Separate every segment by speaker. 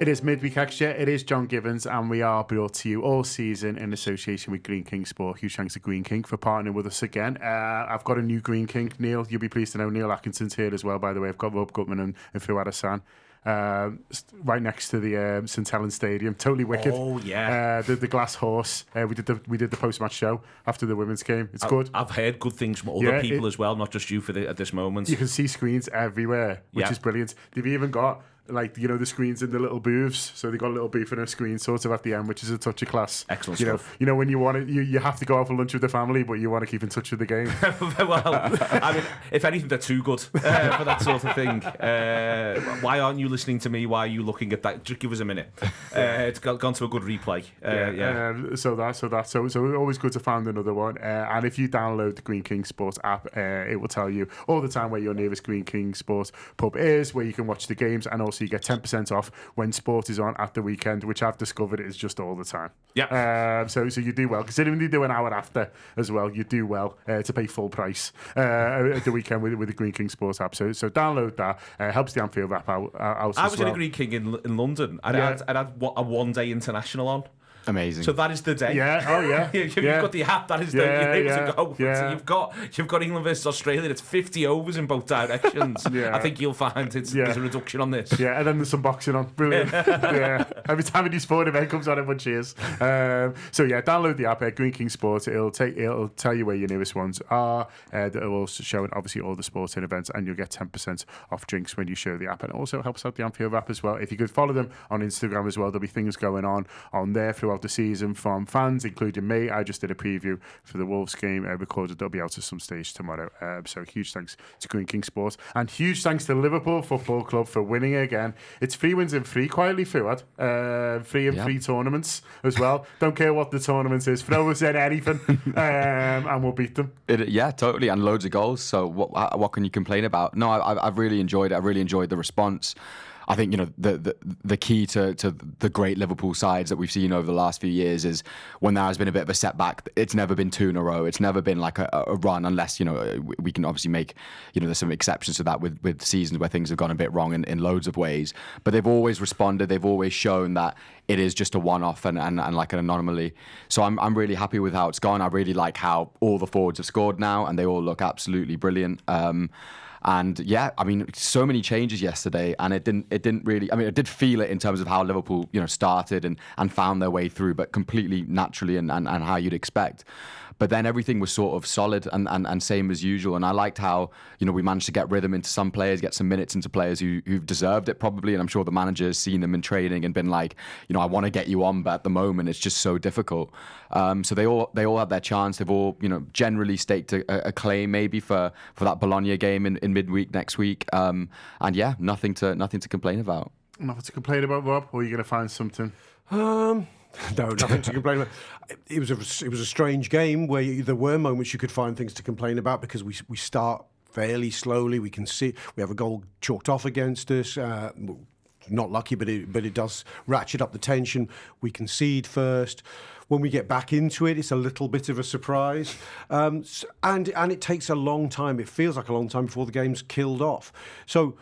Speaker 1: It is Midweek Extra, it is John Gibbons, and we are brought to you all season in association with Green King Sport. Huge thanks to Green King for partnering with us again. I've got a new Green King, Neil. You'll be pleased to know Neil Atkinson's here as well, by the way. I've got Gutmann and Fuad Hasan. Right next to the St Helens Stadium, totally wicked.
Speaker 2: Oh yeah,
Speaker 1: the glass horse. We did the post match show after the women's game. It's good.
Speaker 2: I've heard good things from other people as well, not just you at this moment.
Speaker 1: You can see screens everywhere, which is brilliant. They've even got the screens in the little booths, so they got a little booth and a screen sort of at the end, which is a touch of class.
Speaker 2: Excellent stuff.
Speaker 1: You know when you want it, you have to go out for lunch with the family, but you want to keep in touch with the game.
Speaker 2: Well, I mean, if anything, they're too good for that sort of thing. Why aren't you listening to me? Why are you looking at that? Just give us a minute. It's gone to a good replay. So always good to find another one. And if you download the Green King Sports app, it will tell you all the time where your nearest Green King Sports pub is, where you can watch the games, and also you get 10% off when sport is on at the weekend, which I've discovered is just all the time. Yeah.
Speaker 1: So you do well, considering they do an hour after as well. You do well to pay full price at the weekend with the Green King Sports app. So download that. Helps the Anfield Wrap out
Speaker 2: I was in a Green King in London. I had a one-day international on.
Speaker 3: Amazing.
Speaker 2: So that is the day.
Speaker 1: Yeah. Oh yeah.
Speaker 2: You've got the app. That is you're able to go.
Speaker 1: Yeah.
Speaker 2: So you've got England versus Australia. It's 50 overs in both directions. I think you'll find there's a reduction on this.
Speaker 1: Yeah, and then there's some boxing on. Brilliant. Every time a new sport event comes on, everyone cheers. Download the app. Green King Sports. It'll tell you where your nearest ones are. It'll also show obviously all the sporting events, and you'll get 10% off drinks when you show the app. And it also helps out the Anfield Wrap as well. If you could follow them on Instagram as well, there'll be things going on there throughout the season from fans, including me. I just did a preview for the Wolves game recorded. They'll be out at some stage tomorrow. So huge thanks to Green King Sports, and huge thanks to Liverpool Football Club for winning again. It's 3 wins in 3 quietly, Fuad. 3 in 3 tournaments as well. Don't care what the tournament is. Throw us in anything and we'll beat them.
Speaker 3: Totally, and loads of goals. So what can you complain about? No, I've really enjoyed it. I really enjoyed the response. I think the key to the great Liverpool sides that we've seen over the last few years is when there has been a bit of a setback, it's never been 2 in a row. It's never been like a run, unless we can obviously make there's some exceptions to that with seasons where things have gone a bit wrong in loads of ways. But they've always responded. They've always shown that it is just a one-off and like an anomaly. So I'm really happy with how it's gone. I really like how all the forwards have scored now, and they all look absolutely brilliant. And I mean, so many changes yesterday, and it didn't really. I mean, I did feel it in terms of how Liverpool, started and found their way through, but completely naturally and how you'd expect. But then everything was sort of solid and same as usual. And I liked how, we managed to get rhythm into some players, get some minutes into players who've deserved it probably. And I'm sure the manager has seen them in training and been like, I want to get you on, but at the moment it's just so difficult. So they all had their chance. They've all, generally staked a claim maybe for that Bologna game in midweek next week. Nothing to complain about.
Speaker 1: Nothing to complain about, Rob? Or are you going to find something?
Speaker 4: No, nothing to complain about. It was a strange game where there were moments you could find things to complain about because we start fairly slowly. We can see we have a goal chalked off against us. Not lucky, but it does ratchet up the tension. We concede first. When we get back into it, it's a little bit of a surprise, and it takes a long time. It feels like a long time before the game's killed off. So.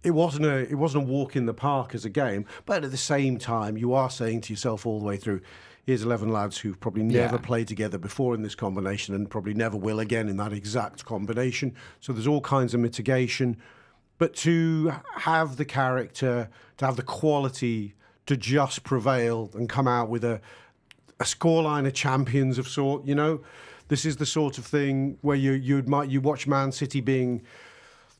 Speaker 4: It wasn't a walk in the park as a game, but at the same time, you are saying to yourself all the way through, here's 11 lads who've probably never played together before in this combination and probably never will again in that exact combination. So there's all kinds of mitigation. But to have the character, to have the quality to just prevail and come out with a scoreline of champions of sort, this is the sort of thing where you watch Man City being,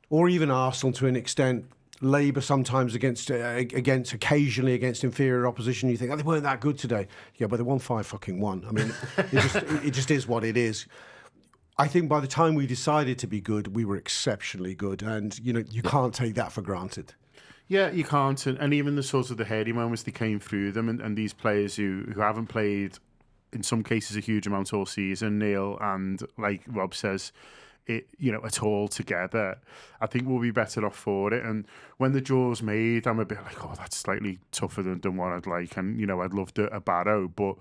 Speaker 4: or even Arsenal to an extent, labour sometimes against occasionally against inferior opposition. You think, they weren't that good today. Yeah, but they won 5-1. I mean, it just is what it is. I think by the time we decided to be good, we were exceptionally good, and you can't take that for granted.
Speaker 1: Yeah, you can't, and even the sort of the heady moments that came through them, and these players who haven't played, in some cases, a huge amount all season, Neil, and like Rob says, at all together, I think we'll be better off for it. And when the draw's made, I'm a bit like, that's slightly tougher than what I'd like. And, I'd love a Barrow, but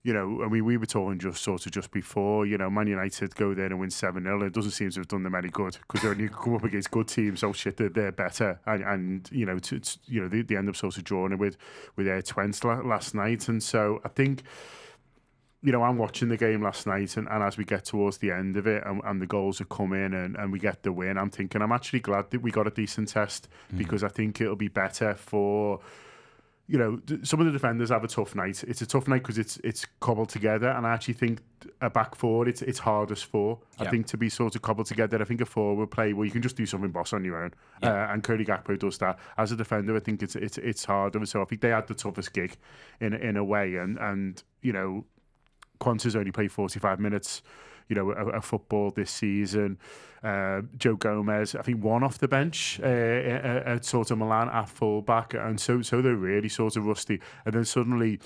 Speaker 2: you know, I mean, we were talking just before, you know, Man United go there and win 7-0. It doesn't seem to have done them any good because when you come up against good teams, oh shit, they're better. And you know, they end up sort of drawing it with Twente last night. And so I think, you know, I'm watching the game last night, and as we get towards the end of it and the goals have come in and we get the win, I'm thinking I'm actually glad that we got a decent test because I think it'll be better for... You know, some of the defenders have a tough night. It's a tough night because it's cobbled together, and I actually think a back forward it's hardest for. I think to be sort of cobbled together. I think a forward play where you can just do something boss on your own, and Cody Gakpo does that. As a defender, I think it's harder. So I think they had the toughest gig in a way, and you know, Quanta's only played 45 minutes. You know, a football this season. Joe Gomez, I think, one off the bench at sort of Milan at full-back. And so they're really sort of rusty. And then suddenly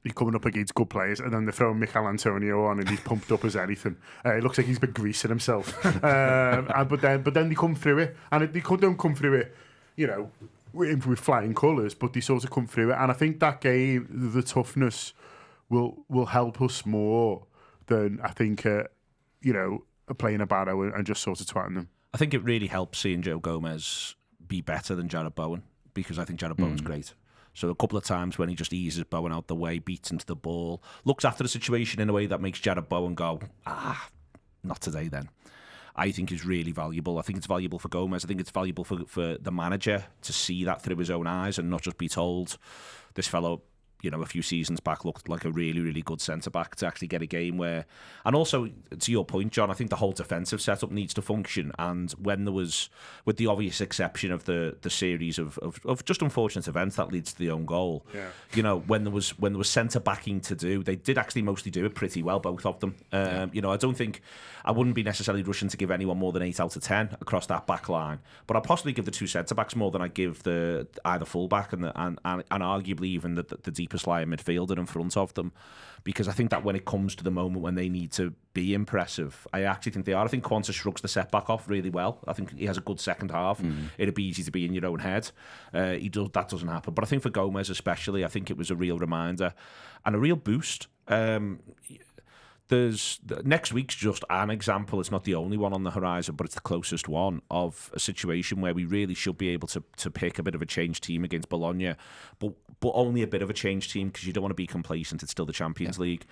Speaker 2: you're coming up against good players, and then they're throwing Mikel Antonio on, and he's pumped up as anything. It looks like he's been greasing himself. But then they come through it. And they don't come through it, you know, with flying colours, but they sort of come through it. And I think that game, the toughness, will help us more than I think, you know, playing a barrow and just sort of twatting them.
Speaker 5: I think it really helps seeing Joe Gomez be better than Jarrod Bowen, because I think Jarrod Bowen's great. So a couple of times when he just eases Bowen out the way, beats into the ball, looks after the situation in a way that makes Jarrod Bowen go, not today then, I think is really valuable. I think it's valuable for Gomez. I think it's valuable for the manager to see that through his own eyes and not just be told this fellow, you know, a few seasons back looked like a really, really good centre-back, to actually get a game where... And also, to your point, John, I think the whole defensive setup needs to function. And when there was, with the obvious exception of the series of just unfortunate events that leads to the own goal, you know, when there was centre-backing to do, they did actually mostly do it pretty well, both of them. You know, I wouldn't be necessarily rushing to give anyone more than 8 out of 10 across that back line. But I'd possibly give the 2 centre-backs more than I give the either full-back and arguably even the deepest lying midfielder in front of them, because I think that when it comes to the moment when they need to be impressive, I actually think they are. I think Quanta shrugs the setback off really well. I think he has a good second half. It'd be easy to be in your own head. That doesn't happen. But I think for Gomez especially, I think it was a real reminder and a real boost. Next week's just an example. It's not the only one on the horizon, but it's the closest one of a situation where we really should be able to pick a bit of a changed team against Bologna, but only a bit of a changed team, because you don't want to be complacent. It's still the Champions League.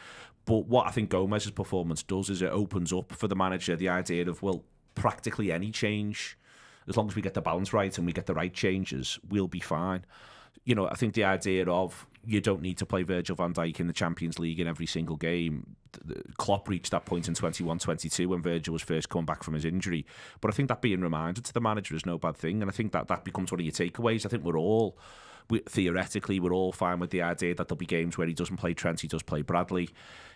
Speaker 5: But what I think Gomez's performance does is it opens up for the manager the idea of, well, practically any change, as long as we get the balance right and we get the right changes, we'll be fine. You know, I think the idea of you don't need to play Virgil van Dijk in the Champions League in every single game. Klopp reached that point in 21-22 when Virgil was first coming back from his injury. But I think that being reminded to the manager is no bad thing. And I think that becomes one of your takeaways. I think theoretically, we're all fine with the idea that there'll be games where he doesn't play Trent, he does play Bradley.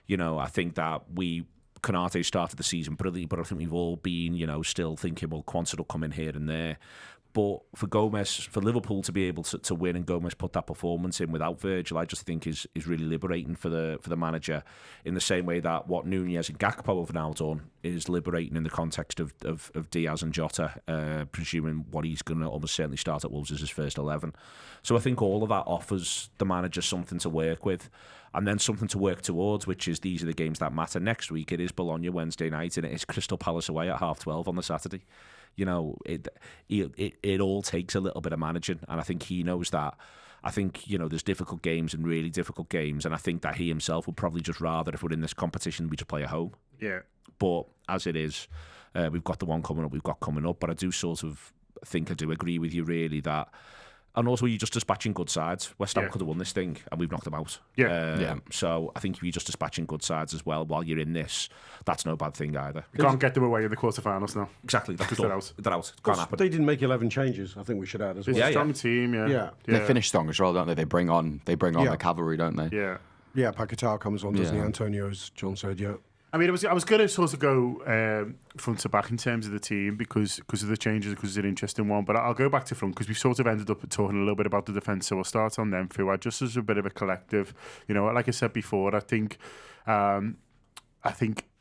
Speaker 5: You know, I think that Konate started the season brilliantly, but I think we've all been, you know, still thinking, well, Quansah will come in here and there. But for Gomez, for Liverpool to be able to win and Gomez put that performance in without Virgil, I just think is really liberating for the manager, in the same way that what Nunez and Gakpo have now done is liberating in the context of Diaz and Jota, presuming what he's going to almost certainly start at Wolves as his first 11. So I think all of that offers the manager something to work with, and then something to work towards, which is these are the games that matter. Next week it is Bologna Wednesday night, and it is Crystal Palace away at 12:30 on the Saturday. You know, it all takes a little bit of managing, and I think he knows that. I think, you know, there's difficult games and really difficult games, and I think that he himself would probably just rather, if we're in this competition, we just play at home.
Speaker 2: Yeah.
Speaker 5: But as it is, we've got the one we've got coming up, but I do sort of think I do agree with you really that. And also, you're just dispatching good sides. West Ham could have won this thing, and we've knocked them out. So I think if you're just dispatching good sides as well while you're in this, that's no bad thing either.
Speaker 2: You can't get them away in the quarterfinals now.
Speaker 5: Exactly.
Speaker 2: They're out.
Speaker 5: They're out. Can't happen.
Speaker 4: They didn't make 11 changes, I think we should add as well.
Speaker 2: It's a strong team,
Speaker 3: They finish strong as well, don't they? They bring on the cavalry, don't they?
Speaker 2: Yeah.
Speaker 4: Paquetá comes on, doesn't he? Antonio, as John said,
Speaker 2: I mean, I was going to sort of go front to back in terms of the team because of the changes, because it's an interesting one. But I'll go back to front because we've sort of ended up talking a little bit about the defence. So we'll start on them, Fuad, just as a bit of a collective. You know, like I said before, I think it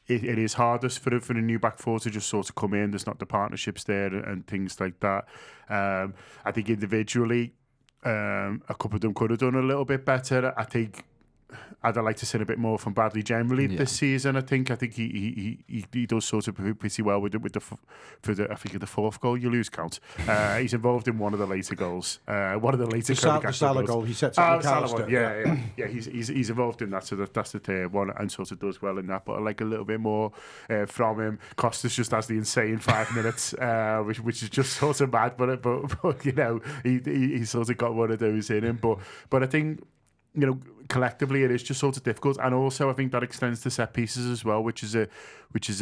Speaker 2: is hardest for the new back four to just sort of come in. There's not the partnerships there and things like that. I think individually, a couple of them could have done a little bit better. I think I'd like to see a bit more from Bradley generally this season. I think he does sort of pretty well with the I think the fourth goal you lose count. He's involved in one of the later goals. One of the later
Speaker 4: the Salah goal he sets up.
Speaker 2: He's involved in that. So that's the third one, and sort of does well in that. But I like a little bit more from him. Costas just has the insane 5 minutes, which is just sort of mad. But you know, he sort of got one of those in him. But I think, you know, collectively it is just sort of difficult, and also I think that extends to set pieces as well, which is a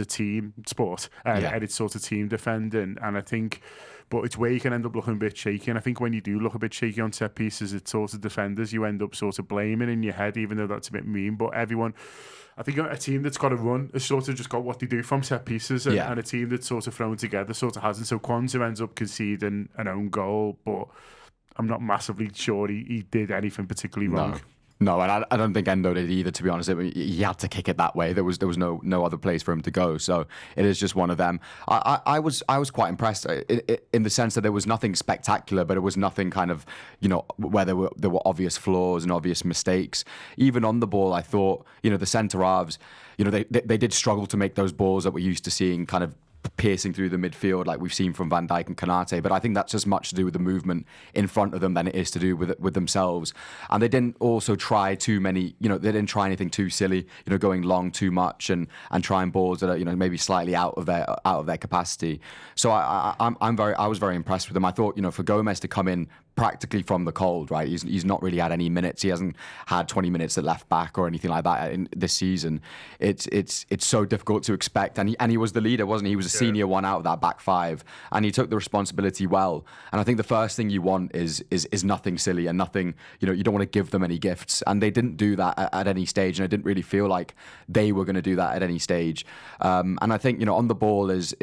Speaker 2: team sport, and it's sort of team defending, and I think, but it's where you can end up looking a bit shaky, and I think when you do look a bit shaky on set pieces, it's sort of defenders you end up sort of blaming in your head, even though that's a bit mean. But everyone, I think a team that's got to run has sort of just got what they do from set pieces, and a team that's sort of thrown together sort of hasn't. So Kwanzaa ends up conceding an own goal, but I'm not massively sure he did anything particularly wrong.
Speaker 3: No, and I don't think Endo did either, to be honest. He had to kick it that way. There was no other place for him to go. So it is just one of them. I was quite impressed in the sense that there was nothing spectacular, but it was nothing kind of, you know, where there were obvious flaws and obvious mistakes. Even on the ball, I thought, you know, the centre halves, you know, they did struggle to make those balls that we're used to seeing kind of piercing through the midfield like we've seen from Van Dijk and Konate, but I think that's as much to do with the movement in front of them than it is to do with themselves. And they didn't also try too many, you know, they didn't try anything too silly, you know, going long too much and trying balls that are, you know, maybe slightly out of their capacity. So I was very impressed with them. I thought, you know, for Gomez to come in practically from the cold, right? He's not really had any minutes. He hasn't had 20 minutes at left back or anything like that in this season. It's so difficult to expect. And he was the leader, wasn't he? He was a senior one out of that back five, and he took the responsibility well. And I think the first thing you want is nothing silly and nothing, you know, you don't want to give them any gifts. And they didn't do that at any stage, and I didn't really feel like they were going to do that at any stage. And I think, you know, on the ball is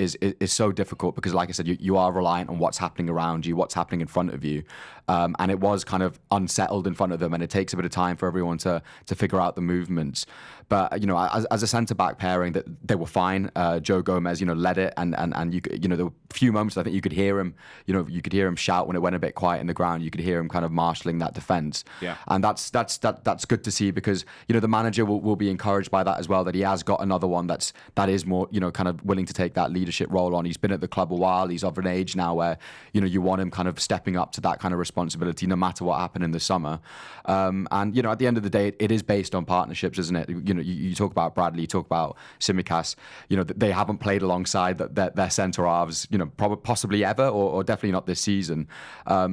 Speaker 3: so difficult because, like I said, you are reliant on what's happening around you, what's happening in front of you. And it was kind of unsettled in front of them, and it takes a bit of time for everyone to figure out the movements. But, you know, as a centre-back pairing, that they were fine. Joe Gomez, you know, led it, and you know, there were a few moments I think you could hear him, you know, you could hear him shout when it went a bit quiet in the ground. You could hear him kind of marshalling that defence. Yeah. And that's good to see because, you know, the manager will be encouraged by that as well, that he has got another one that is more, you know, kind of willing to take that leadership role on. He's been at the club a while. He's of an age now where, you know, you want him kind of stepping up to that kind of responsibility no matter what happened in the summer. And, you know, at the end of the day, it is based on partnerships, isn't it? You know, you talk about Bradley, you talk about Tsimikas, you know, they haven't played alongside their centre halves, you know, possibly ever, or definitely not this season.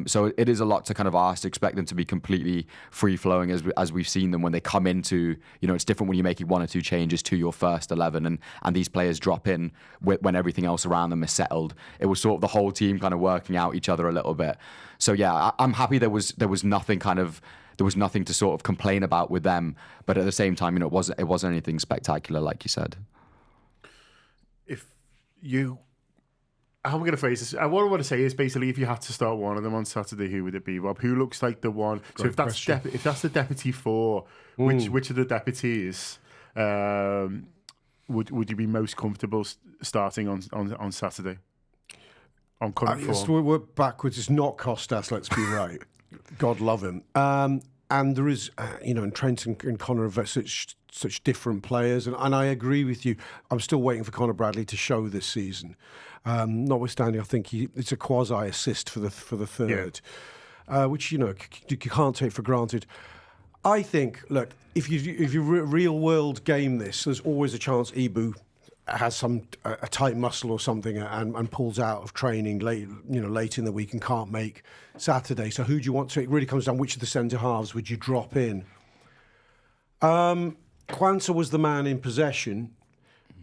Speaker 3: So it is a lot to kind of ask to expect them to be completely free-flowing as we've seen them when they come into, you know, it's different when you're making one or two changes to your first 11 and these players drop in when everything else around them is settled. It was sort of the whole team kind of working out each other a little bit. So yeah, I'm happy there was nothing to sort of complain about with them, but at the same time, you know, it wasn't anything spectacular, like you said.
Speaker 2: How am I going to phrase this? What I want to say is basically, if you had to start one of them on Saturday, who would it be, Rob? Who looks like the one? Great so if that's the deputy four, which of the deputies would you be most comfortable starting on Saturday? On current form?
Speaker 4: We're backwards. It's not Costas, let's be right. God love him. And there is, you know, and Trent and Connor are such different players. And I agree with you. I'm still waiting for Connor Bradley to show this season. Notwithstanding, I think it's a quasi-assist for the third, which, you know, you can't take for granted. I think, look, if you real-world game this, there's always a chance Ibu has a tight muscle or something and pulls out of training late in the week and can't make Saturday. So who do you want to? It really comes down which of the centre halves would you drop in. Kwanzaa was the man in possession,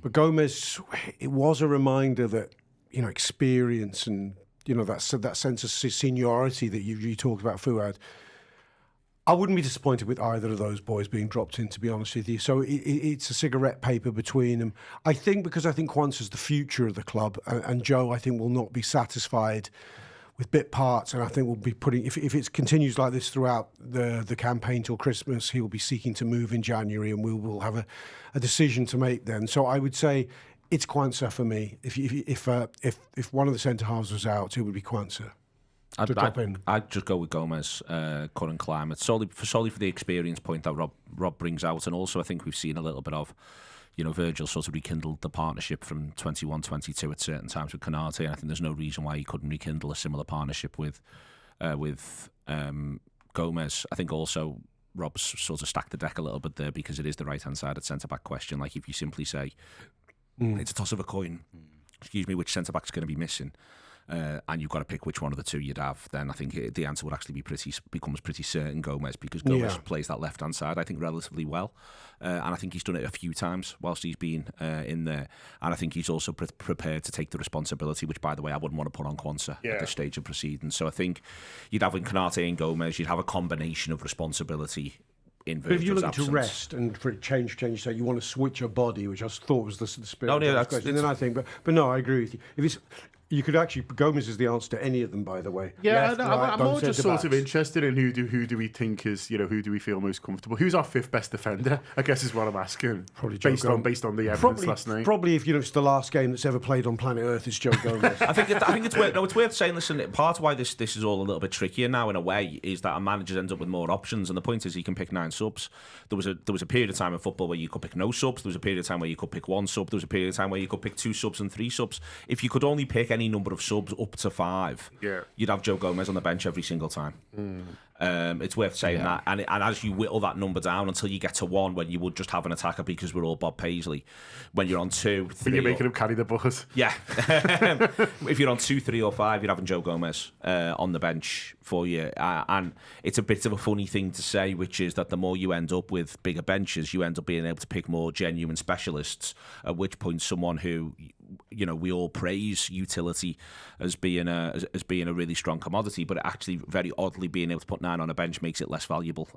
Speaker 4: but Gomez, it was a reminder that, you know, experience and, you know, that sense of seniority that you talked about, Fuad. I wouldn't be disappointed with either of those boys being dropped in, to be honest with you. So it's a cigarette paper between them. I think Kwanzaa's the future of the club, and Joe, I think, will not be satisfied with bit parts, and I think we'll be putting, if it continues like this throughout the campaign till Christmas, he will be seeking to move in January, and we will have a decision to make then. So I would say it's Kwanzaa for me. If one of the centre halves was out, it would be Kwanzaa. top end?
Speaker 5: I'd just go with Gomez, current climate, solely for the experience point that Rob brings out, and also I think we've seen a little bit of, Virgil sort of rekindled the partnership from 21-22 at certain times with Konate, and I think there's no reason why he couldn't rekindle a similar partnership with Gomez. I think also Rob's sort of stacked the deck a little bit there because it is the right-hand side at centre-back question. Like if you simply say, it's a toss of a coin, which centre-back's going to be missing, and you've got to pick which one of the two you'd have, then I think the answer would actually becomes pretty certain Gomez, because Gomez plays that left-hand side, I think, relatively well. And I think he's done it a few times whilst he's been in there. And I think he's also prepared to take the responsibility, which, by the way, I wouldn't want to put on Quansah at this stage of proceedings. So I think you'd have in Konate and Gomez, you'd have a combination of responsibility in Virgil's
Speaker 4: But if you're looking
Speaker 5: absence.
Speaker 4: to rest and for a change, so you want to switch your body, which I thought was the spirit.
Speaker 5: Oh,
Speaker 4: of
Speaker 5: yeah,
Speaker 4: the
Speaker 5: that's
Speaker 4: question. And then I think, but no, I agree with you. If it's You could actually, Gomez is the answer to any of them, by the way.
Speaker 1: Yeah,
Speaker 4: Left,
Speaker 1: no,
Speaker 4: right,
Speaker 1: I'm
Speaker 4: both
Speaker 1: more just
Speaker 4: centre-backs.
Speaker 1: sort of interested in who do we think is, who do we feel most comfortable? Who's our fifth best defender? I guess is what I'm asking.
Speaker 4: Probably Joe Gomez.
Speaker 1: based on the evidence last night.
Speaker 4: Probably if it's the last game that's ever played on planet Earth, it's Joe Gomez.
Speaker 5: I think it's worth saying. Listen, part of why this is all a little bit trickier now in a way is that a manager ends up with more options, and the point is he can pick 9 subs. There was a period of time in football where you could pick no subs. There was a period of time where you could pick 1 sub. There was a period of time where you could pick 2 subs and 3 subs. If you could only pick any number of subs up to 5, you'd have Joe Gomez on the bench every single time. It's worth saying that, and as you whittle that number down until you get to 1, when you would just have an attacker because we're all Bob Paisley. When you're on 2, 3,
Speaker 1: you're making him carry the bus.
Speaker 5: Yeah. If you're on 2, 3, or 5, you're having Joe Gomez on the bench for you. And it's a bit of a funny thing to say, which is that the more you end up with bigger benches, you end up being able to pick more genuine specialists, at which point someone who, we all praise utility as being a really strong commodity, but actually very oddly being able to put 9 on a bench makes it less valuable.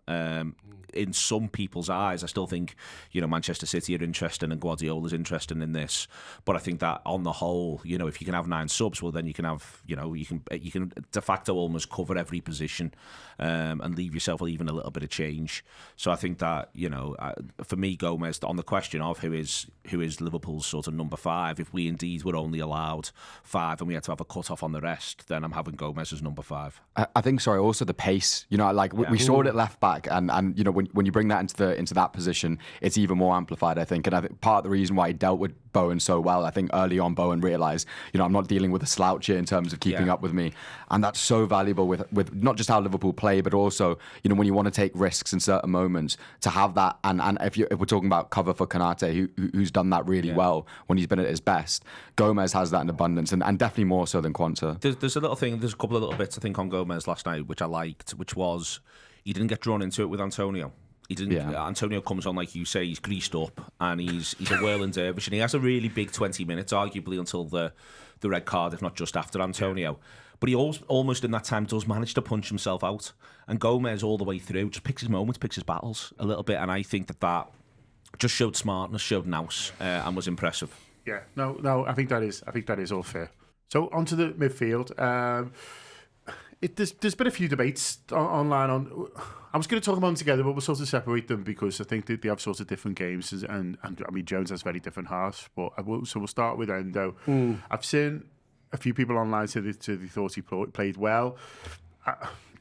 Speaker 5: In some people's eyes, I still think, Manchester City are interested and Guardiola's interested in this, but I think that on the whole, if you can have 9 subs, well then you can have, you can de facto almost cover every position and leave yourself even a little bit of change. So I think that, for me, Gomez, on the question of who is Liverpool's sort of number 5, if we indeed were only allowed 5 and we had to have a cut-off on the rest, then I'm having Gomez as number 5.
Speaker 3: I think, also the pace. We saw it at left back, and when you bring that into that position, it's even more amplified, I think. And I think part of the reason why he dealt with Bowen so well, I think early on Bowen realised, I'm not dealing with a slouch here in terms of keeping up with me, and that's so valuable with not just how Liverpool play, but also when you want to take risks in certain moments, to have that. And if we're talking about cover for Konate, who's done that really well when he's been at his best, Gomez has that in abundance, and definitely more so than Quansah.
Speaker 5: There's a couple of little bits I think on Gomez last night which I liked, which was he didn't get drawn into it with Antonio. He didn't. Yeah. Antonio comes on, like you say, he's greased up and he's a whirling dervish, and he has a really big 20 minutes, arguably until the red card, if not just after Antonio. But he almost in that time does manage to punch himself out. And Gomez all the way through just picks his moments, picks his battles a little bit, and I think that just showed smartness, showed nous, and was impressive.
Speaker 1: Yeah, no, I think that is all fair. So onto the midfield. There's been a few debates online on. I was going to talk about them together, but we'll sort of separate them because I think they have sort of different games, and I mean Jones has very different halves. But so we'll start with Endo. I've seen a few people online say they thought he played well.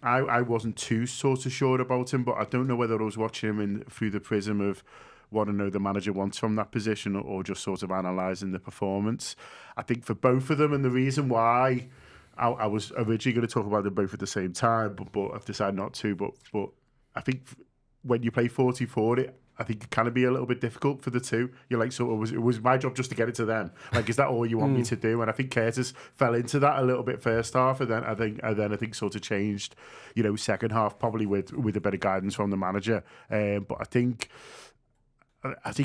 Speaker 1: I wasn't too sort of sure about him, but I don't know whether I was watching him through the prism of what I know the manager wants from that position, or just sort of analysing the performance. I think for both of them, and the reason why I was originally going to talk about them both at the same time, but I've decided not to. But I think when you play 40-40, I think it can be a little bit difficult for the two. You're like, so it was my job just to get it to them. Like, is that all you want me to do? And I think Curtis fell into that a little bit first half, and then I think sort of changed, second half, probably with a bit of guidance from the manager. But I think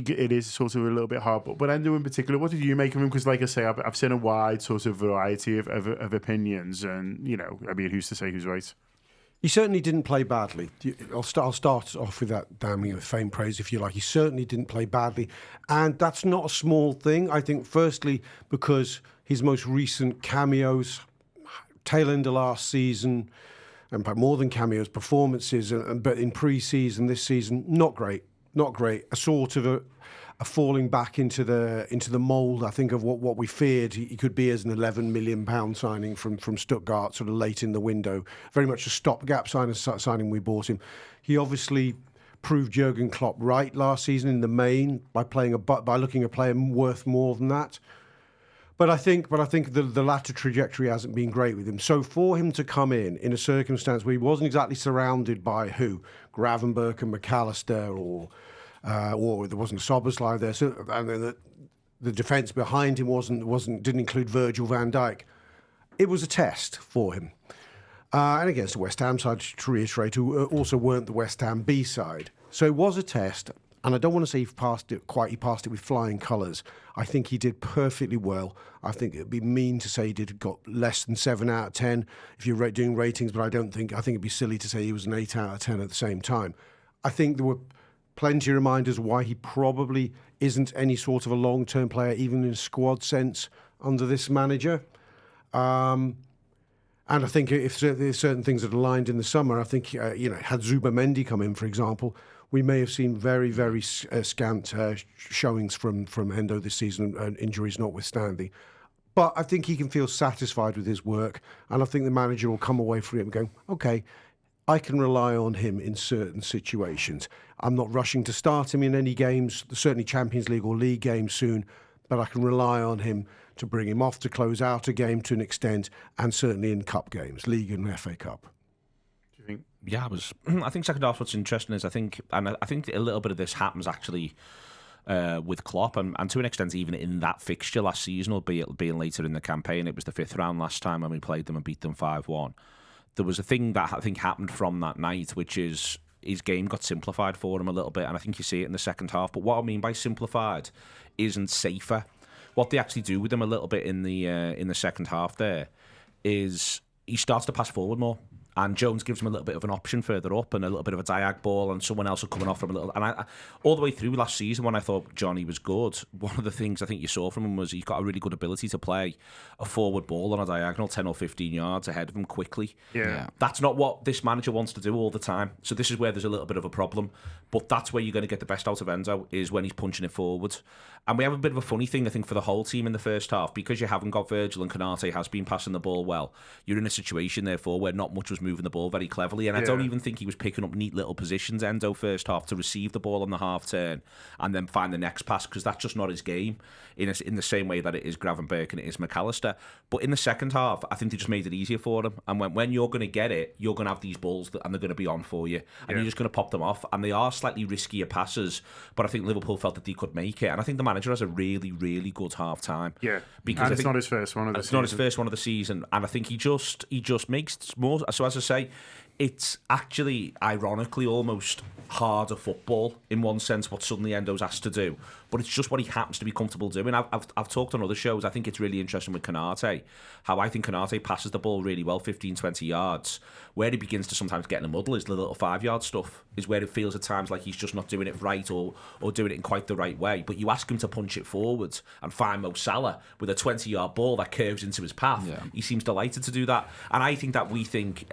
Speaker 1: it is sort of a little bit hard. But Endo in particular, what did you make of him? Because like I say, I've seen a wide sort of variety of opinions, and I mean, who's to say who's right?
Speaker 4: He certainly didn't play badly. I'll start off with that, damning with faint praise, if you like. He certainly didn't play badly. And that's not a small thing. I think, firstly, because his most recent cameos, tail end of last season, and more than cameos, performances, but in pre-season, this season, not great. Not great. A sort of a falling back into the mould, I think, of what we feared he could be as an £11 million signing from Stuttgart, sort of late in the window. Very much a stopgap signing we bought him. He obviously proved Jurgen Klopp right last season in the main by looking at a player worth more than that. But I think the latter trajectory hasn't been great with him. So for him to come in a circumstance where he wasn't exactly surrounded by Gravenberch and McAllister, or there wasn't a Szoboszlai there, so, and the defence behind him didn't include Virgil van Dijk. It was a test for him. And against the West Ham side, to reiterate, who also weren't the West Ham B side. So it was a test, and I don't want to say he passed it with flying colours. I think he did perfectly well. I think it'd be mean to say he got less than 7 out of 10 if you're doing ratings, but I think it'd be silly to say he was an 8 out of 10 at the same time. I think there were plenty of reminders why he probably isn't any sort of a long-term player, even in a squad sense, under this manager. And I think if certain things had aligned in the summer, I think, had Zubimendi come in, for example, we may have seen very, very scant showings from Endo this season, injuries notwithstanding. But I think he can feel satisfied with his work, and I think the manager will come away from him going, okay, I can rely on him in certain situations. I'm not rushing to start him in any games, certainly Champions League or League games soon, but I can rely on him to bring him off to close out a game to an extent, and certainly in cup games, League and FA Cup.
Speaker 2: Do you think?
Speaker 5: Yeah, I think second half. What's interesting is I think a little bit of this happens actually with Klopp, and to an extent even in that fixture last season, albeit being later in the campaign. It was the 5th round last time when we played them and beat them 5-1. There was a thing that I think happened from that night, which is his game got simplified for him a little bit, and I think you see it in the second half. But what I mean by simplified isn't safer. What they actually do with him a little bit in the second half there is he starts to pass forward more. And Jones gives him a little bit of an option further up and a little bit of a diag ball, and someone else will coming off from a little. And I all the way through last season, when I thought Johnny was good, one of the things I think you saw from him was he's got a really good ability to play a forward ball on a diagonal 10 or 15 yards ahead of him quickly.
Speaker 2: Yeah.
Speaker 5: That's not what this manager wants to do all the time. So this is where there's a little bit of a problem. But that's where you're going to get the best out of Endo, is when he's punching it forward. And we have a bit of a funny thing, I think, for the whole team in the first half, because you haven't got Virgil and Konate has been passing the ball well. You're in a situation, therefore, where not much was moving the ball very cleverly. And I don't even think he was picking up neat little positions, Endo, first half, to receive the ball on the half turn and then find the next pass, because that's just not his game in the same way that it is Gravenberch and it is McAllister. But in the second half, I think they just made it easier for him. And when you're going to get it, you're going to have these balls and they're going to be on for you. And you're just going to pop them off. And they are slightly riskier passes, but I think Liverpool felt that they could make it. And I think the manager has a really, really good half time.
Speaker 2: Yeah,
Speaker 5: because
Speaker 2: and it's not his first one of the season.
Speaker 5: It's not his first one of the season. And I think he just makes more. So as I say, it's actually, ironically, almost harder football in one sense, what suddenly Endo's asked to do. But it's just what he happens to be comfortable doing. I've talked on other shows. I think it's really interesting with Konate, how I think Konate passes the ball really well, 15, 20 yards. Where he begins to sometimes get in a muddle is the little 5-yard stuff, is where it feels at times like he's just not doing it right or doing it in quite the right way. But you ask him to punch it forward and find Mo Salah with a 20-yard ball that curves into his path. Yeah. He seems delighted to do that. And I think that we think,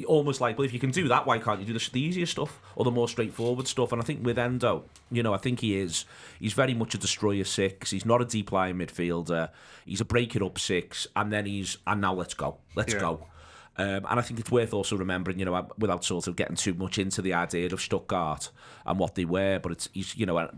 Speaker 5: almost like, well, if you can do that, why can't you do the easier stuff or the more straightforward stuff? And I think with Endo, I think he's very much a destroyer 6. He's not a deep lying midfielder. He's a break it up 6, and then now let's go. Let's go. And I think it's worth also remembering, without sort of getting too much into the idea of Stuttgart and what they were, but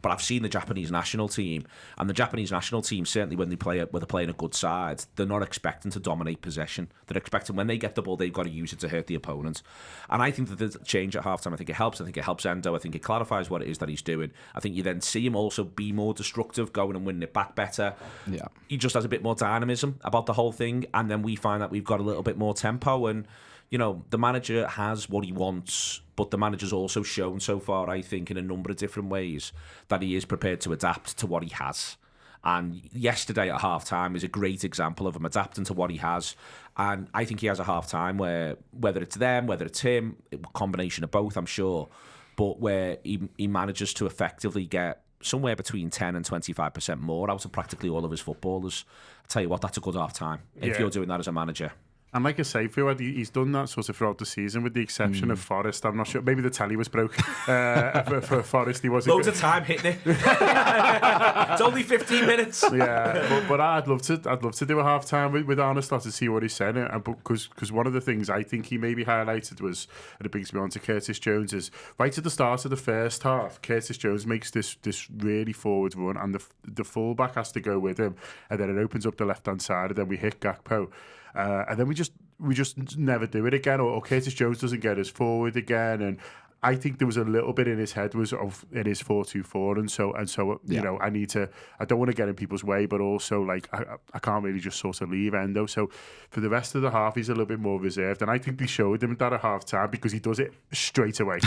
Speaker 5: but I've seen the Japanese national team, and the Japanese national team, certainly when they're playing a good side, they're not expecting to dominate possession. They're expecting when they get the ball, they've got to use it to hurt the opponent. And I think that the change at halftime, I think it helps. I think it helps Endo. I think it clarifies what it is that he's doing. I think you then see him also be more destructive, going and winning it back better. Yeah, he just has a bit more dynamism about the whole thing, and then we find that we've got a little bit more tempo. And the manager has what he wants, but the manager's also shown so far, I think, in a number of different ways, that he is prepared to adapt to what he has. And yesterday at half-time is a great example of him adapting to what he has. And I think he has a half-time where, whether it's them, whether it's him, a combination of both, I'm sure, but where he manages to effectively get somewhere between 10 and 25% more out of practically all of his footballers. I tell you what, that's a good half-time if you're doing that as a manager.
Speaker 2: And like I say, Fuad, he's done that sort of throughout the season, with the exception of Forest. I'm not sure. Maybe the telly was broke for Forest. He wasn't.
Speaker 5: Loads of time hitting it. It's only 15 minutes.
Speaker 2: Yeah, but I'd love to do a half time with Arneslot to see what he said, and because one of the things I think he maybe highlighted was, and it brings me on to Curtis Jones, is right at the start of the first half, Curtis Jones makes this really forward run, and the fullback has to go with him, and then it opens up the left hand side, and then we hit Gakpo. And then we just never do it again, or Curtis Jones doesn't get us forward again, and I think there was a little bit in his head in his 4-2-4, and so you know, I don't want to get in people's way, but also like I can't really just sort of leave Endo. So for the rest of the half, he's a little bit more reserved, and I think they showed him that at half time because he does it straight away,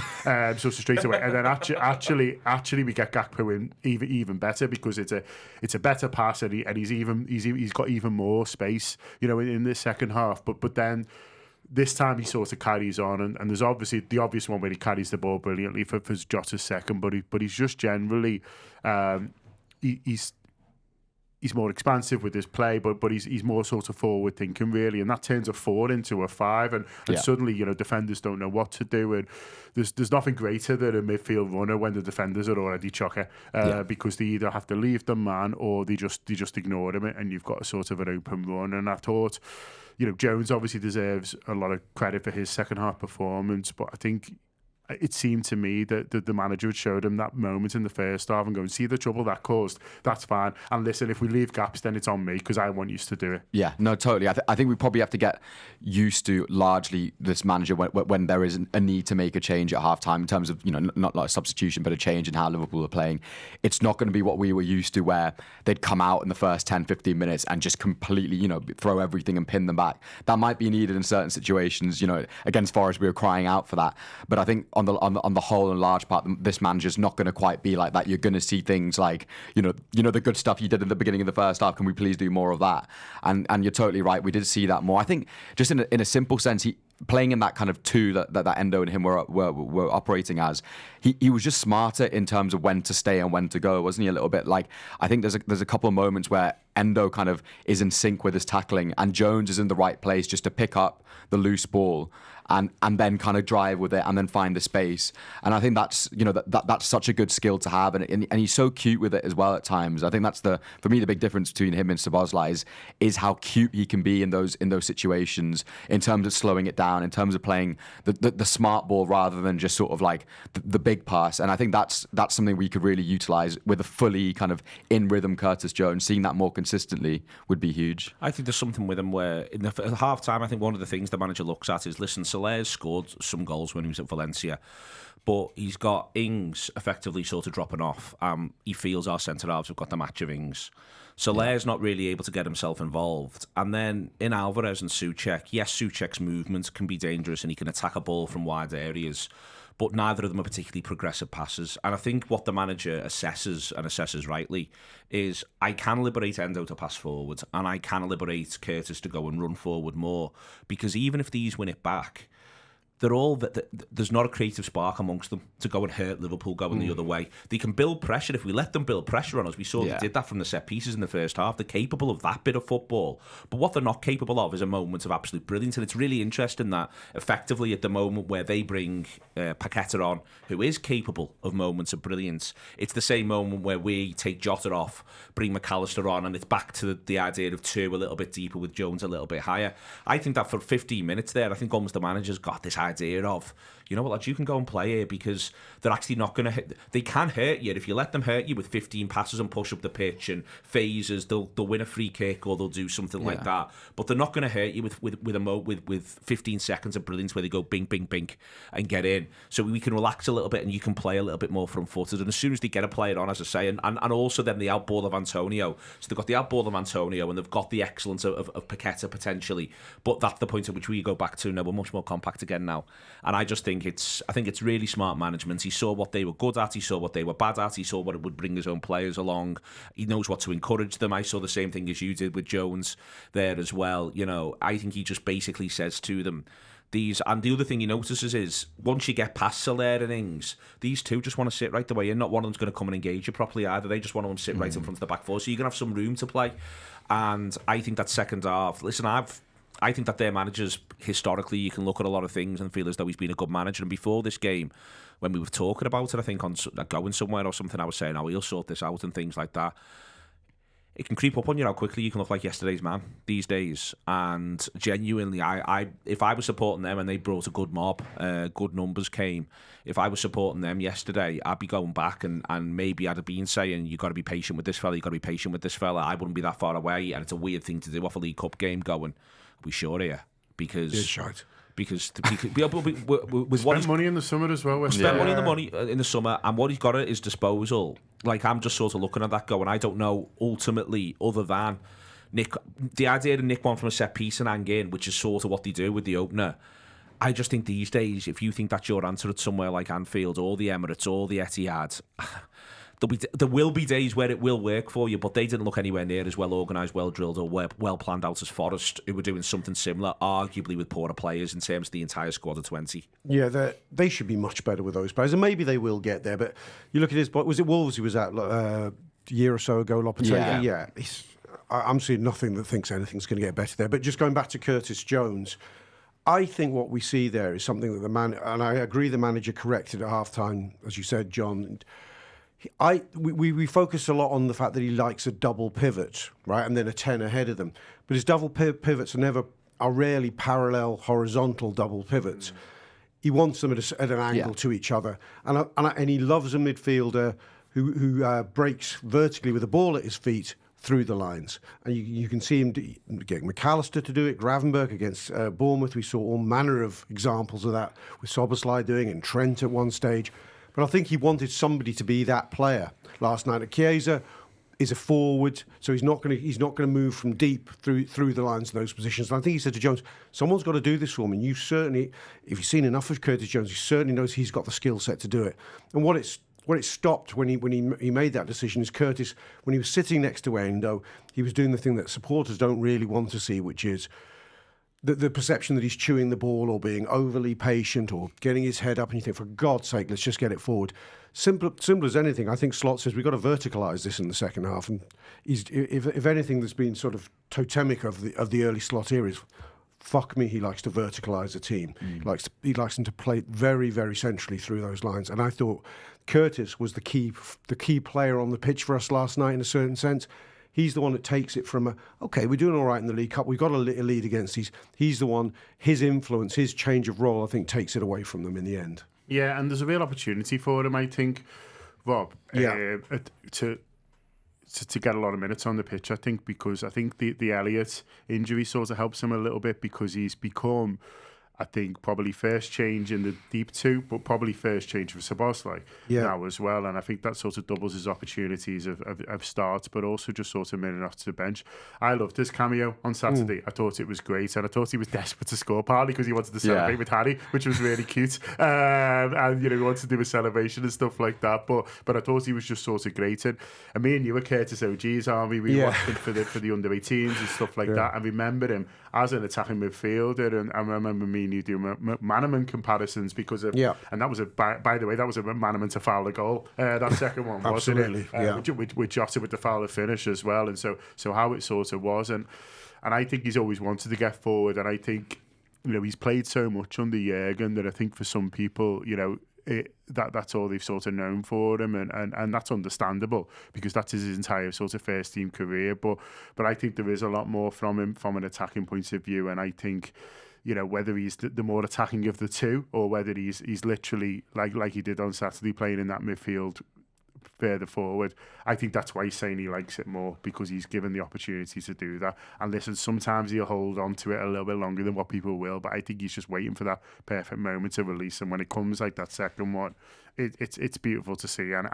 Speaker 2: straight away, and then actually we get Gakpo in even better because it's a better pass, and he's got even more space, you know, in the second half, but then. This time he sort of carries on, and there's obviously the obvious one where he carries the ball brilliantly for Jota's second, but he's just generally he's more expansive with his play, but he's more sort of forward thinking really, and that turns a 4 into a 5, and suddenly, you know, defenders don't know what to do, and there's nothing greater than a midfield runner when the defenders are already chocker, because they either have to leave the man or they just ignore him, and you've got a sort of an open run. And I thought, you know, Jones obviously deserves a lot of credit for his second half performance, but I think it seemed to me that the manager had showed him that moment in the first half and going, see the trouble that caused, that's fine. And listen, if we leave gaps, then it's on me because I want you to do it. Yeah,
Speaker 3: no, totally. I think we probably have to get used to largely this manager when there is a need to make a change at halftime in terms of, you know, not like a substitution, but a change in how Liverpool are playing. It's not going to be what we were used to where they'd come out in the first 10, 15 minutes and just completely, you know, throw everything and pin them back. That might be needed in certain situations. You know, against Forest, we were crying out for that. But I think on the whole and large part, this manager's not going to quite be like that. You're going to see things like, you know the good stuff you did in the beginning of the first half. Can we please do more of that? And you're totally right. We did see that more. I think just in a simple sense, he playing in that kind of 2 that Endo and him were operating as. He was just smarter in terms of when to stay and when to go, wasn't he? A little bit like, I think there's a couple of moments where Endo kind of is in sync with his tackling, and Jones is in the right place just to pick up the loose ball and then kind of drive with it and then find the space. And I think that's, you know, that's such a good skill to have, and he's so cute with it as well at times. I think that's for me the big difference between him and Szoboszlai is how cute he can be in those situations, in terms of slowing it down, in terms of playing the smart ball rather than just sort of like the big pass. And I think that's something we could really utilize with a fully kind of in rhythm Curtis Jones. Seeing that more consistently would be huge.
Speaker 5: I think there's something with him where in the half time, I think one of the things the manager looks at is, listen, Soler scored some goals when he was at Valencia, but he's got Ings effectively sort of dropping off. He feels our centre-halves have got the match of Ings. Soler's not really able to get himself involved. And then in Alvarez and Souček, yes, Souček's movement can be dangerous and he can attack a ball from wide areas, but neither of them are particularly progressive passes. And I think what the manager assesses rightly, is I can liberate Endo to pass forward, and I can liberate Curtis to go and run forward more, because even if these win it back, they're all there's not a creative spark amongst them to go and hurt Liverpool going the other way. They can build pressure if we let them build pressure on us. We saw they did that from the set pieces in the first half. They're capable of that bit of football, but what they're not capable of is a moment of absolute brilliance. And it's really interesting that effectively at the moment where they bring Paqueta on, who is capable of moments of brilliance, it's the same moment where we take Jota off, bring McAllister on, and it's back to the idea of 2 a little bit deeper with Jones a little bit higher. I think that for 15 minutes there, I think almost the manager's got this idea of, you know what, lads, you can go and play here because they're actually not going to hit. They can hurt you if you let them hurt you with 15 passes and push up the pitch and phases. They'll win a free kick or they'll do something like that. But they're not going to hurt you with 15 seconds of brilliance where they go bing, bing, bing and get in. So we can relax a little bit and you can play a little bit more front-footed. And as soon as they get a player on, as I say, and also then the outball of Antonio. So they've got the outball of Antonio and they've got the excellence of Paqueta potentially. But that's the point at which we go back to, no, we're much more compact again now. And I just think it's really smart management. He saw what they were good at, he saw what they were bad at, he saw what it would bring his own players along. He knows what to encourage them. I saw the same thing as you did with Jones there as well. You know, I think he just basically says to them, and the other thing he notices is once you get past Soler and Ings, these two just want to sit right the way in. Not one of them's going to come and engage you properly either. They just want to sit right in front of the back four. So you're going to have some room to play. And I think that second half, listen, I've I think that their managers, historically, you can look at a lot of things and feel as though he's been a good manager. And before this game, when we were talking about it, I think on going somewhere or something, I was saying, oh, he'll sort this out and things like that. It can creep up on you how quickly you can look like yesterday's man these days. And genuinely, if I was supporting them and they brought a good mob, good numbers came, if I was supporting them yesterday, I'd be going back and maybe I'd have been saying, you got to be patient with this fella, you got to be patient with this fella. I wouldn't be that far away. And it's a weird thing to do off a League Cup game going, we sure here? Because...
Speaker 4: It's right.
Speaker 5: Because with
Speaker 1: spent money in the summer as well.
Speaker 5: Spent money in the summer, and what he's got at his disposal. Like, I'm just sort of looking at that going, I don't know ultimately, other than Nick, the idea of Nick one from a set piece and hang in, which is sort of what they do with the opener. I just think these days, if you think that's your answer at somewhere like Anfield or the Emirates or the Etihad, there will be days where it will work for you, but they didn't look anywhere near as well organised, well drilled, or well planned out as Forest, who were doing something similar, arguably with poorer players in terms of the entire squad of 20.
Speaker 4: Yeah, they should be much better with those players, and maybe they will get there. But you look at his, was it Wolves he was at a year or so ago, Lopetegui? Yeah. I'm seeing nothing that thinks anything's going to get better there. But just going back to Curtis Jones, I think what we see there is something that and I agree the manager corrected at half-time, as you said, John. We focus a lot on the fact that he likes a double pivot, right, and then a 10 ahead of them. But his double pivots are rarely parallel, horizontal double pivots. He wants them at an angle to each other, and he loves a midfielder who breaks vertically with the ball at his feet through the lines. And you can see him get McAllister to do it. Gravenberch against Bournemouth, we saw all manner of examples of that with Szoboszlai doing, and Trent at one stage. But I think he wanted somebody to be that player. Last night at Chiesa is a forward, so he's not going to move from deep through the lines in those positions. And I think he said to Jones, someone's got to do this for me. And you certainly, if you've seen enough of Curtis Jones, you certainly knows he's got the skill set to do it. And what it stopped when he made that decision is Curtis, when he was sitting next to Endo, he was doing the thing that supporters don't really want to see, which is the perception that he's chewing the ball or being overly patient or getting his head up, and you think, for God's sake, let's just get it forward. Simple as anything. I think Slot says we've got to verticalise this in the second half, and if anything, there's been sort of totemic of the early Slot era is, fuck me, he likes to verticalise a team. He likes them to play very, very centrally through those lines. And I thought Curtis was the key player on the pitch for us last night in a certain sense. He's the one that takes it from okay, we're doing all right in the League Cup, we've got a lead against these. He's the one, his influence, his change of role, I think, takes it away from them in the end.
Speaker 1: Yeah, and there's a real opportunity for him, I think, Rob, to get a lot of minutes on the pitch, I think, because I think the Elliott injury sort of helps him a little bit, because he's become, I think, probably first change in the deep two, but probably first change for Szoboszlai now as well. And I think that sort of doubles his opportunities of starts, but also just sort of minute off to the bench. I loved his cameo on Saturday. I thought it was great, and I thought he was desperate to score, partly because he wanted to celebrate with Harry, which was really cute. And he wanted to do a celebration and stuff like that. But I thought he was just sort of great. And me and you were Curtis OG's army. We watched him for the under-18s and stuff like that, and remembered him as an attacking midfielder. And I remember me and you do Manaman comparisons because of, and that was by the way, that was a Manaman to foul a goal. That second one, wasn't it? With Jota with the foul finish as well. And so how it sort of was, and I think he's always wanted to get forward, and I think, he's played so much under Jurgen that I think for some people, that's all they've sort of known for him, and that's understandable because that's his entire sort of first team career. But I think there is a lot more from him from an attacking point of view, and I think, whether he's the more attacking of the two, or whether he's literally like he did on Saturday, playing in that midfield further forward. I think that's why he's saying he likes it more, because he's given the opportunity to do that. And listen, sometimes he'll hold on to it a little bit longer than what people will, but I think he's just waiting for that perfect moment to release. And when it comes like that second one, it's beautiful to see, and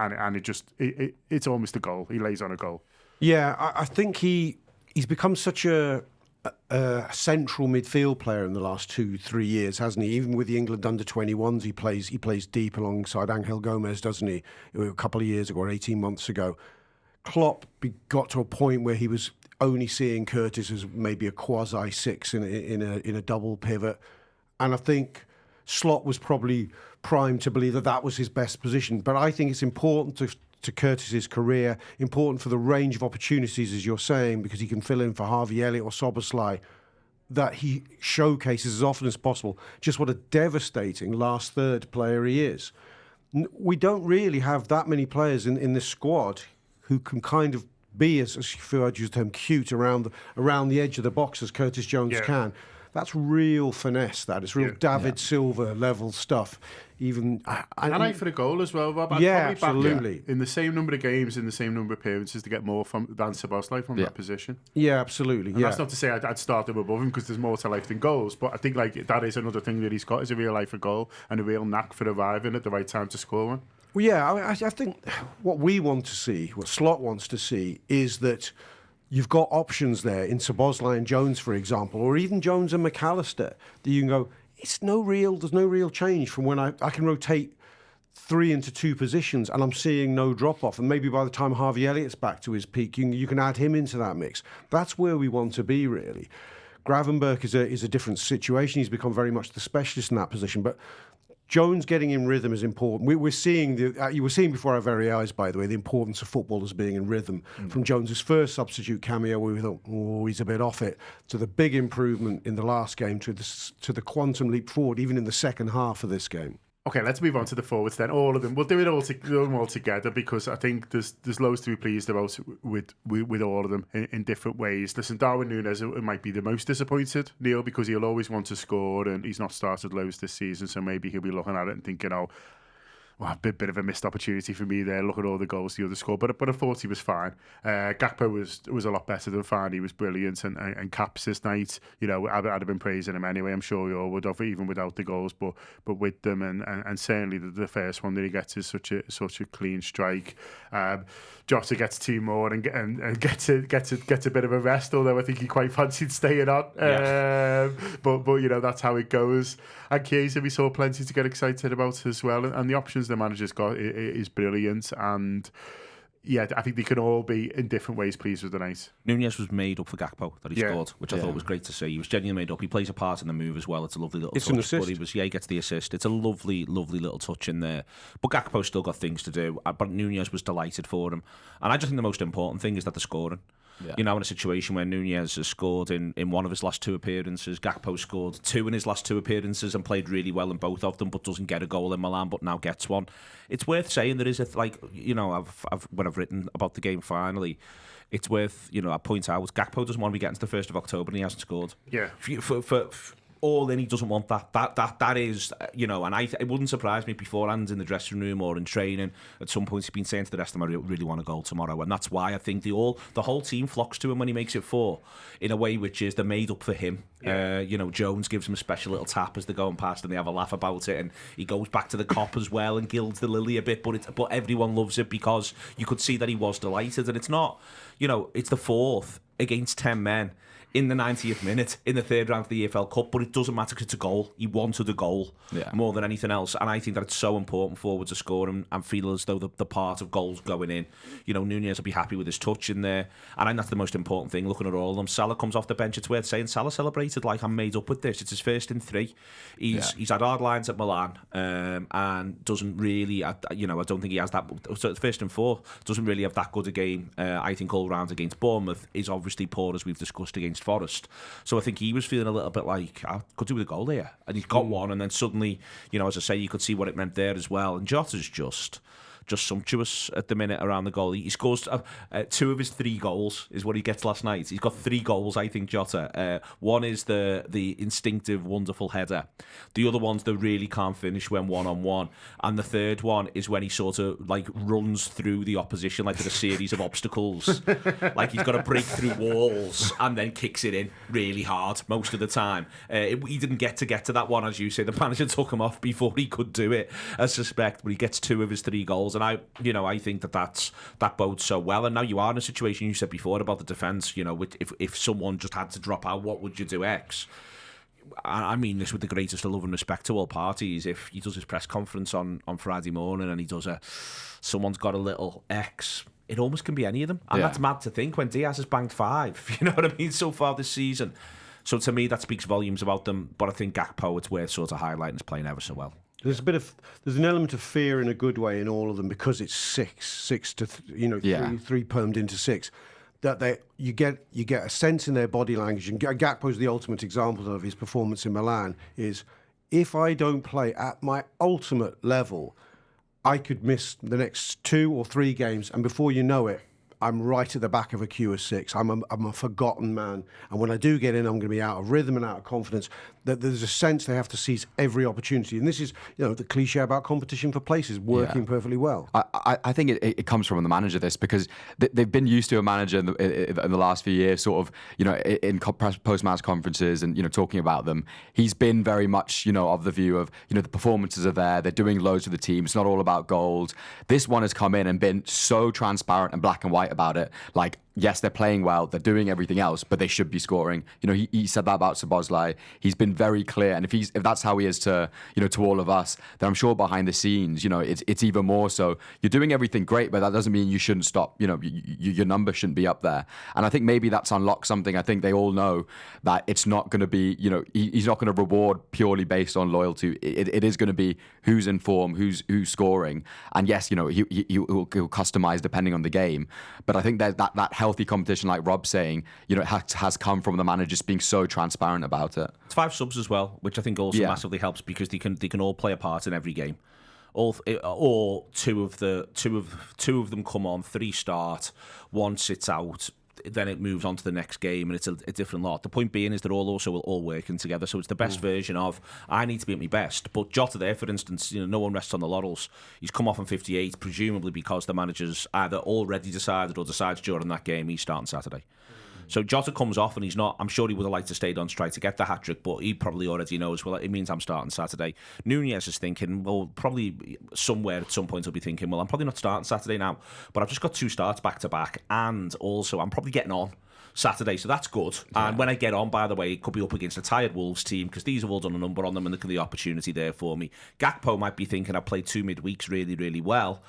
Speaker 1: it's almost a goal. He lays on a goal.
Speaker 4: Yeah, I think he's become such a central midfield player in the last 2-3 years, hasn't he? Even with the England under-21s, he plays deep alongside Angel Gomez, doesn't he? A couple of years ago, or 18 months ago. Klopp got to a point where he was only seeing Curtis as maybe a quasi-6 in a double pivot, and I think Slot was probably primed to believe that was his best position. But I think it's important to Curtis's career, important for the range of opportunities, as you're saying, because he can fill in for Harvey Elliott or Szoboszlai, that he showcases as often as possible just what a devastating last third player he is. We don't really have that many players in this squad who can kind of be, as Fuad used the term, cute around the edge of the box as Curtis Jones can. That's real finesse. It's real David Silva level stuff. Even
Speaker 2: and eye for the goal as well, Rob.
Speaker 4: Absolutely.
Speaker 2: In the same number of games, in the same number of appearances, to get more than Szoboszlai from that position.
Speaker 4: Yeah, absolutely.
Speaker 2: And that's not to say I'd start him above him, because there's more to life than goals. But I think that is another thing that he's got, is a real eye for goal and a real knack for arriving at the right time to score one.
Speaker 4: Well, yeah, I think what we want to see, what Slot wants to see, is that you've got options there in Szoboszlai and Jones, for example, or even Jones and McAllister, that you can go, there's no real change from when I can rotate 3 into 2 positions and I'm seeing no drop-off. And maybe by the time Harvey Elliott's back to his peak, you can add him into that mix. That's where we want to be, really. Gravenberch is a different situation. He's become very much the specialist in that position. But Jones getting in rhythm is important. We're seeing you were seeing before our very eyes, by the way, the importance of footballers being in rhythm. From Jones's first substitute cameo, where we thought, he's a bit off it, to the big improvement in the last game, to the quantum leap forward, even in the second half of this game.
Speaker 2: Okay, let's move on to the forwards then. All of them. We'll do it all together, because I think there's loads to be pleased about with all of them in different ways. Listen, Darwin Núñez might be the most disappointed, Neil, because he'll always want to score, and he's not started loads this season, so maybe he'll be looking at it and thinking, a bit of a missed opportunity for me there. Look at all the goals the other scored, but I thought he was fine. Gakpo was a lot better than fine. He was brilliant, and Caps this night, I'd have been praising him anyway. I'm sure you all would have, even without the goals, but with them, and certainly the first one that he gets is such a clean strike. Jota gets 2 more and gets a bit of a rest, although I think he quite fancied staying on. But that's how it goes. And Chiesa, we saw plenty to get excited about as well, and the options the manager's got is brilliant, and I think they can all be in different ways pleased with the night.
Speaker 5: Núñez was made up for Gakpo that he scored, which I thought was great to see. He was genuinely made up. He plays a part in the move as well. It's a lovely little touch.
Speaker 4: An assist.
Speaker 5: But he gets the assist. It's a lovely little touch in there. But Gakpo's still got things to do. But Núñez was delighted for him. And I just think the most important thing is that they're scoring. Yeah. In a situation where Núñez has scored in one of his last 2 appearances, Gakpo scored 2 in his last 2 appearances and played really well in both of them, but doesn't get a goal in Milan, but now gets one. It's worth saying there is when I've written about the game finally, it's worth I point out Gakpo doesn't want to be getting to the 1st of October and he hasn't scored.
Speaker 2: Yeah.
Speaker 5: For all in, he doesn't want that. That is, and it wouldn't surprise me beforehand in the dressing room or in training. At some point, he's been saying to the rest of them, I really want a goal tomorrow. And that's why I think the whole team flocks to him when he makes it 4, in a way which is they're made up for him. Yeah. Jones gives him a special little tap as they're going past and they have a laugh about it. And he goes back to the cop as well and gilds the lily a bit. But everyone loves it because you could see that he was delighted. And it's not, it's the 4th against 10 men in the 90th minute in the 3rd round of the EFL Cup, but it doesn't matter because it's a goal. He wanted a goal more than anything else, and I think that it's so important forwards to score and feel as though the part of goals going in. Núñez will be happy with his touch in there, and I think that's the most important thing, looking at all of them. Salah comes off the bench. It's worth saying Salah celebrated like I'm made up with this. It's his first in 3. He's had hard lines at Milan, and doesn't really, I don't think he has that, so first in 4, doesn't really have that good a game. I think all round against Bournemouth is obviously poor, as we've discussed, against Forest. So I think he was feeling a little bit like, I could do with a goal here. And he's got one, and then suddenly, as I say, you could see what it meant there as well. And Jota's just sumptuous at the minute around the goal. He scores 2 of his 3 goals is what he gets last night. He's got 3 goals, I think, Jota. One is the instinctive, wonderful header. The other one's the really can't finish when 1-on-1. And the third one is when he sort of runs through the opposition like there's a series of obstacles. Like he's got to break through walls and then kicks it in really hard most of the time. He didn't get to that one, as you say. The manager took him off before he could do it, I suspect. But he gets 2 of his 3 goals. And I think that bodes so well. And now you are in a situation, you said before about the defence, if someone just had to drop out, what would you do? X. I mean this with the greatest of love and respect to all parties. If he does his press conference on Friday morning and he does someone's got a little X, it almost can be any of them. And that's mad to think when Diaz has banged 5, you know what I mean, so far this season. So to me, that speaks volumes about them. But I think Gakpo, it's worth sort of highlighting, is playing ever so well.
Speaker 4: There's an element of fear in a good way in all of them because it's 6 to 3 permed into 6. that you get a sense in their body language, and Gakpo's the ultimate example of his performance in Milan, is if I don't play at my ultimate level, I could miss the next 2 or 3 games, and before you know it, I'm right at the back of a queue of 6. I'm a forgotten man. And when I do get in, I'm going to be out of rhythm and out of confidence. That there's a sense they have to seize every opportunity. And this is, the cliche about competition for places working perfectly well.
Speaker 3: I think it comes from the manager, this, because they've been used to a manager in the last few years, sort of, in post-match conferences and, talking about them. He's been very much, of the view of, the performances are there. They're doing loads for the team. It's not all about goals. This one has come in and been so transparent and black and white about it. Like, yes, they're playing well, they're doing everything else, but they should be scoring. He said that about Szoboszlai. He's been very clear, and if that's how he is to to all of us, then I'm sure behind the scenes, it's even more so. You're doing everything great, but that doesn't mean you shouldn't stop. Your number shouldn't be up there. And I think maybe that's unlocked something. I think they all know that it's not going to be, he's not going to reward purely based on loyalty. It is going to be who's in form, who's scoring, and yes, he'll customize depending on the game. But I think that healthy competition, like Rob's saying, has come from the manager just being so transparent about it.
Speaker 5: It's 5 subs as well, which I think also massively helps, because they can all play a part in every game. Or two of them come on, 3 start, 1 sits out. Then it moves on to the next game, and it's a different lot. The point being is they're all working together, so it's the best version of I need to be at my best. But Jota there, for instance, no one rests on the laurels. He's come off on 58, presumably because the manager's either already decided or decides during that game he's starting Saturday. So Jota comes off, and he's not. I'm sure he would have liked to stay on strike to get the hat-trick, but he probably already knows, well, it means I'm starting Saturday. Nunez is thinking, well, probably somewhere at some point he'll be thinking, well, I'm probably not starting Saturday now, but I've just got 2 starts back-to-back, and also I'm probably getting on Saturday, so that's good. Yeah. And when I get on, by the way, it could be up against a tired Wolves team, because these have all done a number on them, and look at the opportunity there for me. Gakpo might be thinking, I've played 2 midweeks really, really well,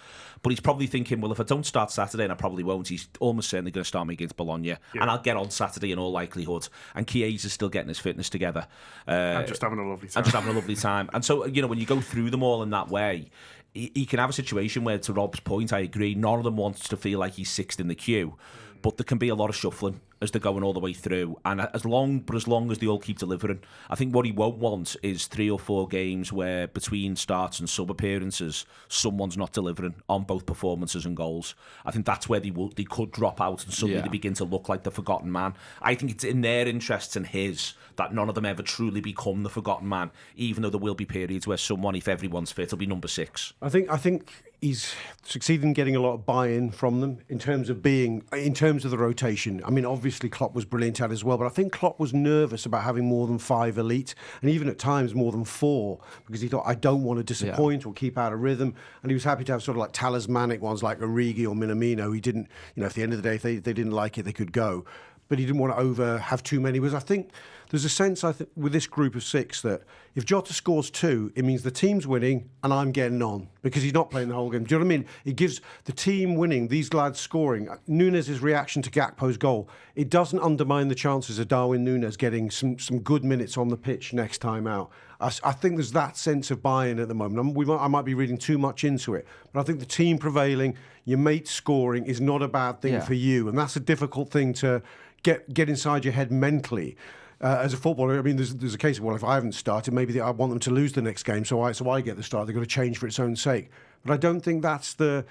Speaker 5: but he's probably thinking, well, if I don't start Saturday, and I probably won't, he's almost certainly going to start me against Bologna, and I'll get on Saturday in all likelihood. And Chiesa is still getting his fitness together.
Speaker 2: I'm just having a lovely time.
Speaker 5: And so, when you go through them all in that way, he can have a situation where, to Rob's point, I agree, none of them wants to feel like he's 6th in the queue. But there can be a lot of shuffling as they're going all the way through, and as long as they all keep delivering, I think what he won't want is 3 or 4 games where between starts and sub appearances, someone's not delivering on both performances and goals. I think that's where they could drop out, and suddenly they begin to look like the forgotten man. I think it's in their interests and his that none of them ever truly become the forgotten man, even though there will be periods where someone, if everyone's fit, will be number 6.
Speaker 4: I think he's succeeded in getting a lot of buy-in from them in terms of the rotation. I mean, obviously Klopp was brilliant at it as well, but I think Klopp was nervous about having more than 5 elite, and even at times more than 4, because he thought, I don't want to disappoint or keep out of rhythm. And he was happy to have sort of like talismanic ones like Origi or Minamino. He didn't, at the end of the day, if they didn't like it, they could go. But he didn't want to have too many. Because I think there's a sense, with this group of 6 that if Jota scores 2, it means the team's winning and I'm getting on, because he's not playing the whole game. Do you know what I mean? It gives the team winning, these lads scoring. Nunez's reaction to Gakpo's goal, it doesn't undermine the chances of Darwin Nunez getting some good minutes on the pitch next time out. I think there's that sense of buy-in at the moment. I might be reading too much into it, but I think the team prevailing, your mate scoring is not a bad thing for you, and that's a difficult thing to get inside your head mentally. As a footballer, I mean, there's a case of, well, if I haven't started, maybe I want them to lose the next game, so I get the start. They've got to change for its own sake. But I don't think that's the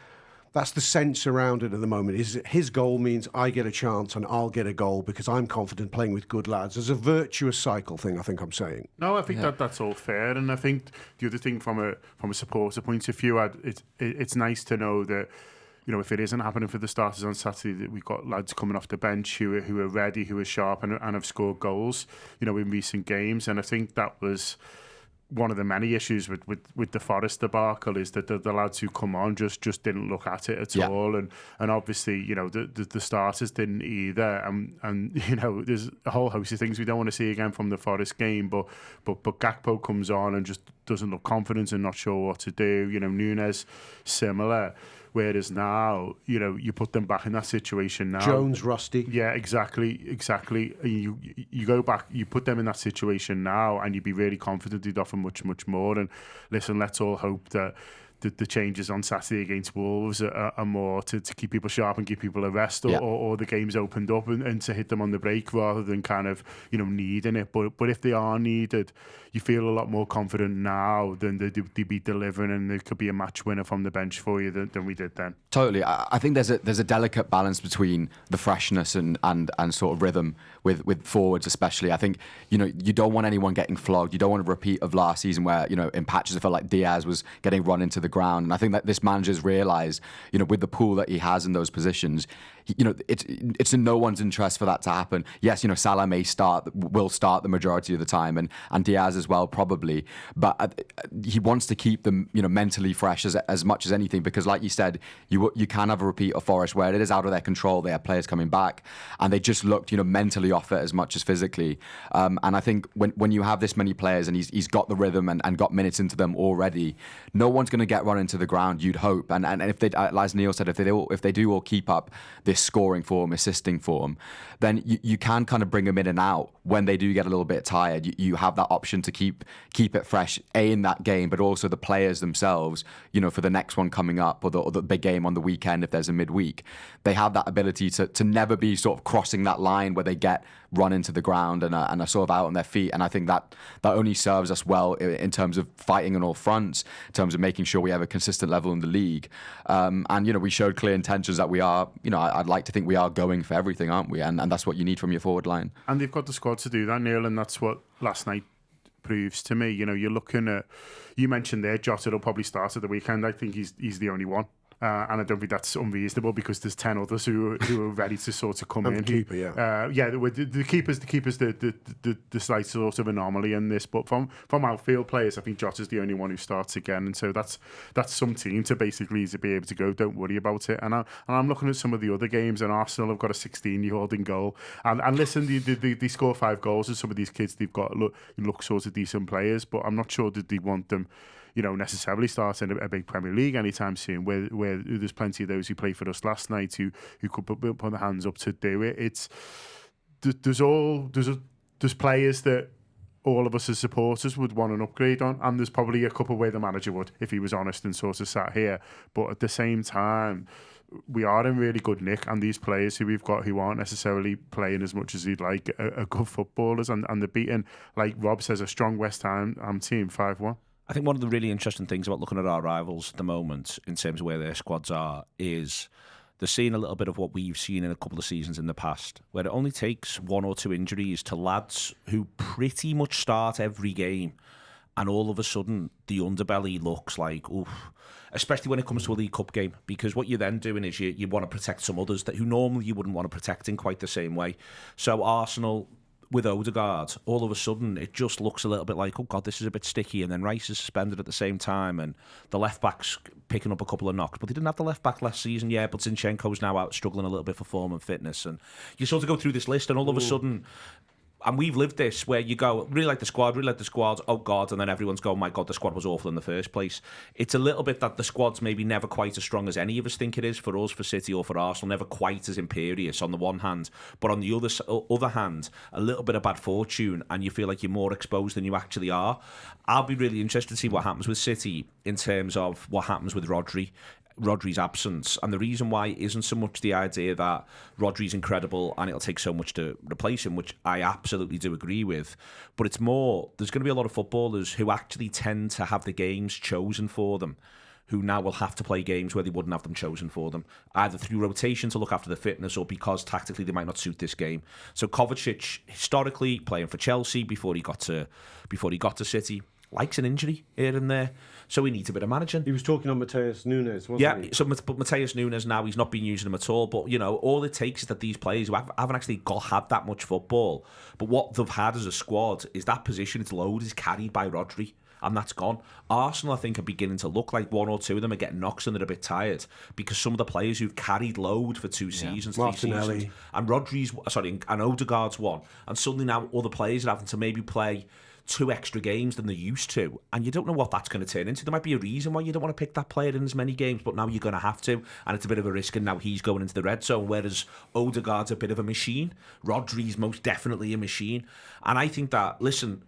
Speaker 4: sense around it at the moment. Is his goal means I get a chance and I'll get a goal because I'm confident playing with good lads. There's a virtuous cycle thing, I think I'm saying.
Speaker 2: No, I think that's all fair, and I think the other thing from a supporter point of view, it's nice to know that, if it isn't happening for the starters on Saturday, that we've got lads coming off the bench who are ready, who are sharp, and have scored goals, in recent games. And I think that was one of the many issues with the Forest debacle, is that the lads who come on just didn't look at it at all, and obviously the starters didn't either, and there's a whole host of things we don't want to see again from the Forest game, but Gakpo comes on and just doesn't look confident and not sure what to do. Nunez similar. Whereas now, you put them back in that situation now.
Speaker 4: Jones, rusty.
Speaker 2: Yeah, exactly. You go back, you put them in that situation now, and you'd be really confident they'd offer much, much more. And listen, let's all hope that the changes on Saturday against Wolves are more to keep people sharp and give people a rest, or the game's opened up and to hit them on the break rather than kind of, needing it. But if they are needed, you feel a lot more confident now than they'd be delivering, and there could be a match winner from the bench for you than we did then.
Speaker 3: Totally. I think there's a delicate balance between the freshness and sort of rhythm with forwards especially. I think, you don't want anyone getting flogged. You don't want a repeat of last season where, in patches it felt like Diaz was getting run into the ground. And I think that this manager's realised, with the pool that he has in those positions, it's in no one's interest for that to happen. Yes, Salah will start the majority of the time, and Diaz as well probably, but he wants to keep them mentally fresh as much as anything, because like you said, you can have a repeat of Forest where it is out of their control. They have players coming back and they just looked mentally off it as much as physically, and I think when you have this many players and he's got the rhythm and got minutes into them already, no one's going to get run into the ground, you'd hope, and if they, as Neil said, if they do all keep up this scoring form, assisting form, then you can kind of bring them in and out when they do get a little bit tired. You have that option to keep it fresh, in that game, but also the players themselves, for the next one coming up, or the big game on the weekend if there's a midweek. They have that ability to never be sort of crossing that line where they get run into the ground and are sort of out on their feet. And I think that only serves us well in terms of fighting on all fronts, in terms of making sure we have a consistent level in the league. And we showed clear intentions that we are, I'd like to think we are going for everything, aren't we? And that's what you need from your forward line.
Speaker 2: And they've got the squad to do that, Neil, and that's what last night proves to me. You're looking at, you mentioned there, Jota will probably start at the weekend. I think he's the only one. And I don't think that's unreasonable, because there's 10 others who are ready to sort of come in.
Speaker 4: The keeper,
Speaker 2: the keeper's the slight sort of anomaly in this. But from outfield players, I think Jota's the only one who starts again, and so that's some team to basically be able to go, don't worry about it. And I'm looking at some of the other games, and Arsenal have got a 16-year-old in goal, and listen, they score 5 goals, and some of these kids they've got look sort of decent players, but I'm not sure that they want them necessarily starting a big Premier League anytime soon, where there's plenty of those who played for us last night who could put their hands up to do it. There's players that all of us as supporters would want an upgrade on, and there's probably a couple where the manager would, if he was honest and sort of sat here. But at the same time, we are in really good nick, and these players who we've got who aren't necessarily playing as much as he'd like are good footballers, and they're beating, like Rob says, a strong West Ham team 5-1.
Speaker 5: I think one of the really interesting things about looking at our rivals at the moment, in terms of where their squads are, is they're seeing a little bit of what we've seen in a couple of seasons in the past, where it only takes 1 or 2 injuries to lads who pretty much start every game, and all of a sudden the underbelly looks like, oof, especially when it comes to a League Cup game, because what you're then doing is you want to protect some others who normally you wouldn't want to protect in quite the same way. So Arsenal, with Odegaard, all of a sudden it just looks a little bit like, oh God, this is a bit sticky, and then Rice is suspended at the same time, and the left-back's picking up a couple of knocks, but they didn't have the left-back last season, but Zinchenko's now out struggling a little bit for form and fitness, and you sort of go through this list, and all of a sudden, and we've lived this, where you go, really like the squad, oh God, and then everyone's going, my God, the squad was awful in the first place. It's a little bit that the squad's maybe never quite as strong as any of us think it is, for us, for City or for Arsenal, never quite as imperious on the one hand, but on the other hand, a little bit of bad fortune, and you feel like you're more exposed than you actually are. I'll be really interested to see what happens with City in terms of what happens with Rodri's absence, and the reason why isn't so much the idea that Rodri's incredible and it'll take so much to replace him, which I absolutely do agree with, but it's more, there's going to be a lot of footballers who actually tend to have the games chosen for them, who now will have to play games where they wouldn't have them chosen for them, either through rotation to look after the fitness or because tactically they might not suit this game. So Kovacic, historically playing for Chelsea before he got to City, likes an injury here and there, so he needs a bit of managing.
Speaker 4: He was talking on Mateus Nunes, wasn't he?
Speaker 5: But Mateus Nunes now, he's not been using him at all. But all it takes is that these players who haven't actually had that much football, but what they've had as a squad is that position, its load is carried by Rodri, and that's gone. Arsenal, I think, are beginning to look like 1 or 2 of them are getting knocks and they're a bit tired, because some of the players who've carried load for 2 seasons, 3 seasons, and Odegaard's one, and suddenly now other players are having to maybe play 2 extra games than they used to, and you don't know what that's going to turn into. There might be a reason why you don't want to pick that player in as many games, but now you're going to have to, and it's a bit of a risk, and now he's going into the red zone, whereas Odegaard's a bit of a machine. Rodri's most definitely a machine, and I think that, listen,